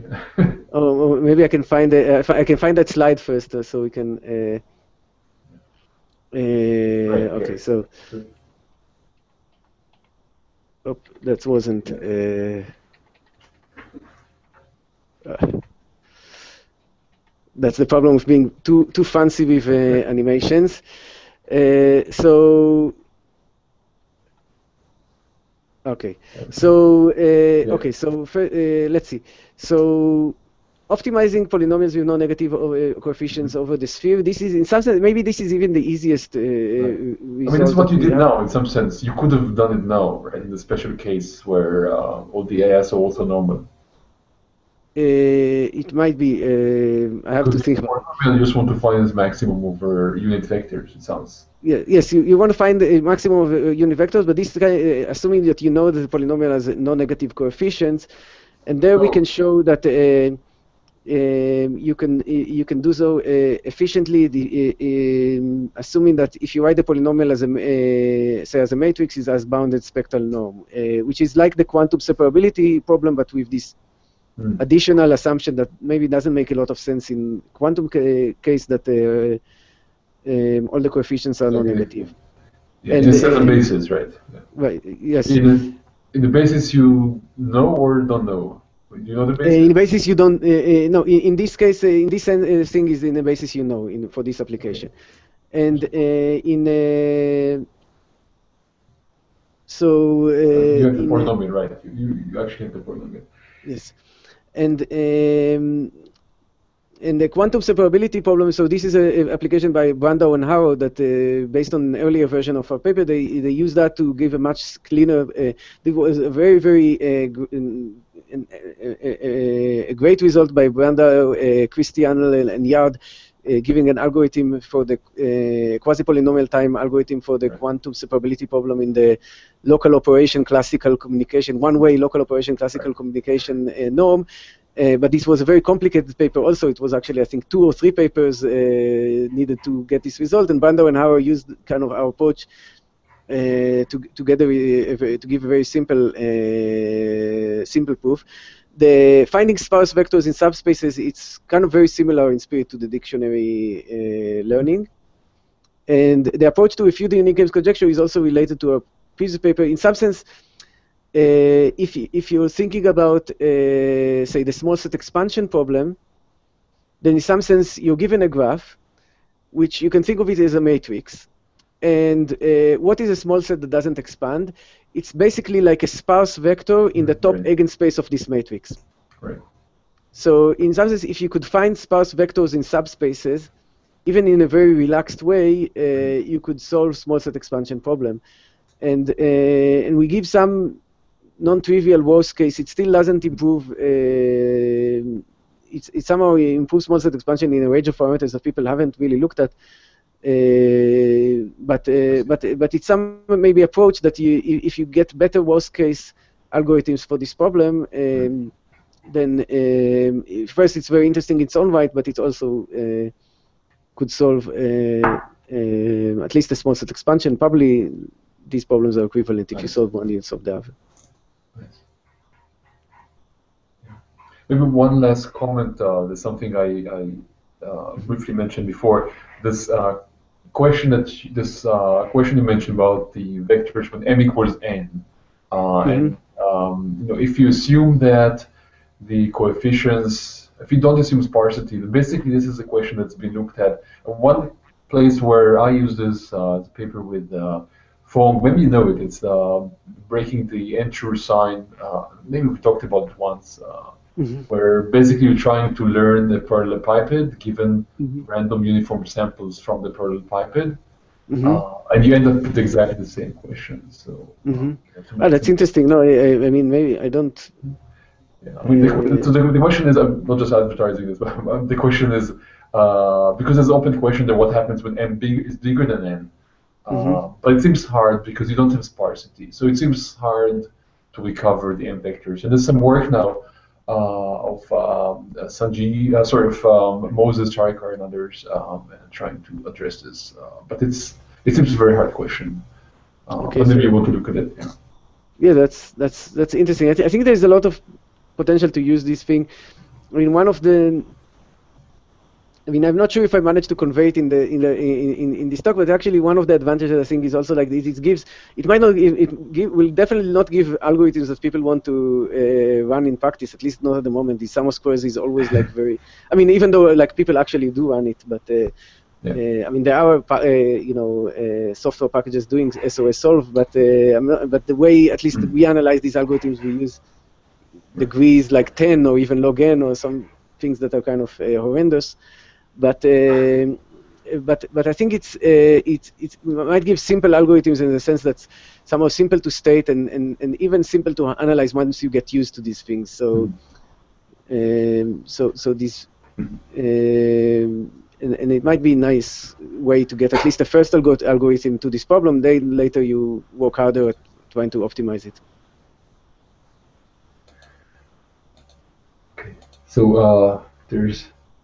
S4: Oh, maybe I can find I can find that slide first, so we can. Okay, so. Oh, that wasn't. That's the problem with being too fancy with animations. So okay, so okay, so let's see. So optimizing polynomials with non-negative coefficients over the sphere. This is in some sense maybe this is even the easiest.
S1: Right. I mean, this is what you did now. In some sense, you could have done it now, right? In the special case where all the AIs are also normal.
S4: It might be. I have to think about it.
S1: You just want to find this maximum over unit vectors, it sounds.
S4: Yeah, yes, you want to find the maximum of unit vectors, but this guy, assuming that you know that the polynomial has non-negative coefficients, and there we can show that you can do so efficiently. Assuming that if you write the polynomial as a matrix, it has bounded spectral norm, which is like the quantum separability problem, but with this additional assumption that maybe doesn't make a lot of sense in quantum case that all the coefficients are non-negative.
S1: Yeah, and it's a basis, right? Yeah.
S4: Right. Yes.
S1: In the basis you know or don't know. You know the basis.
S4: In the basis you don't. No. In this case, in this thing is in the basis you know for this application, and in. So.
S1: You have the polynomial, right? You actually have the polynomial.
S4: Yes. And the quantum separability problem, so this is an application by Brandau and Harrow that, based on an earlier version of our paper, they use that to give a much cleaner, there was a very, very a great result by Brandau, Christian and Yard, giving an algorithm for the quasi-polynomial time algorithm for the quantum separability problem in the local operation classical communication, one-way local operation classical communication norm. But this was a very complicated paper also. It was actually, I think, 2 or 3 papers needed to get this result. And Brandau and Harrow used kind of our approach together to give a very simple proof. The finding sparse vectors in subspaces, it's kind of very similar in spirit to the dictionary learning. And the approach to refute the unique games conjecture is also related to a previous paper. In some sense, if you're thinking about, say, the small set expansion problem, then in some sense you're given a graph, which you can think of it as a matrix. And what is a small set that doesn't expand? It's basically like a sparse vector in the top eigenspace of this matrix.
S1: Right.
S4: So in some sense, if you could find sparse vectors in subspaces, even in a very relaxed way, you could solve small set expansion problem. And we give some non-trivial worst case. It still doesn't improve. It somehow improves small set expansion in a range of parameters that people haven't really looked at. But it's some maybe approach that if you get better worst case algorithms for this problem, then first it's very interesting in its own right, but it also could solve at least a small set expansion. Probably these problems are equivalent if you solve one, you solve the other.
S1: Maybe one last comment. There's something I briefly mentioned before. This question question you mentioned about the vectors when m equals n, and if you assume that the coefficients, if you don't assume sparsity, then basically this is a question that's been looked at. One place where I use this paper with Fong, maybe you know it. It's breaking the n-Chur sign. Maybe we talked about it once. Where basically you're trying to learn the parallelepiped given random uniform samples from the parallelepiped, and you end up with exactly the same question. So,
S4: that's interesting. No, I mean, maybe I don't.
S1: Yeah, I mean, the question is, I'm not just advertising this, but the question is, because there's an open question that what happens when n is bigger than n. But it seems hard because you don't have sparsity. So it seems hard to recover the m vectors. And there's some work now of Moses, Charikar, and others trying to address this. But it seems a very hard question. But maybe you want to look at it.
S4: Yeah, that's interesting. I think there's a lot of potential to use this thing. I mean, I'm not sure if I managed to convey it in this talk, but actually one of the advantages I think is also like this. It will definitely not give algorithms that people want to run in practice. At least not at the moment. The sum of squares is always like very. I mean, even though like people actually do run it, but I mean there are software packages doing SOS solve, but the way at least we analyze these algorithms, we use degrees like 10 or even log n or some things that are kind of horrendous. But I think it might give simple algorithms in the sense that somehow simple to state and even simple to analyze once you get used to these things. So this and it might be a nice way to get at least the first algorithm to this problem. Then later you work harder at trying to optimize it.
S1: Okay. So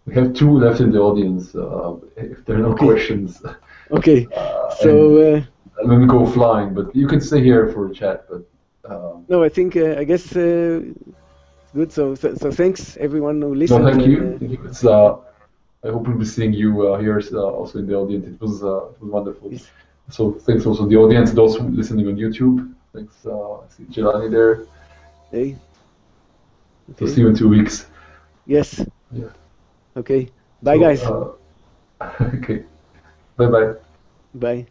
S1: we have 2 left in the audience. If there are no questions.
S4: Okay. So
S1: let me go flying, but you can stay here for a chat. But
S4: no, I think I guess good. So thanks everyone who listened.
S1: No, thank you. It's I hope we'll be seeing you here also in the audience. It was wonderful. Yes. So thanks also to the audience, those listening on YouTube. Thanks. I see Jelani there.
S4: Hey.
S1: Okay. So see you in 2 weeks.
S4: Yes.
S1: Yeah.
S4: Okay. Bye, guys.
S1: Okay. Bye-bye.
S4: Bye.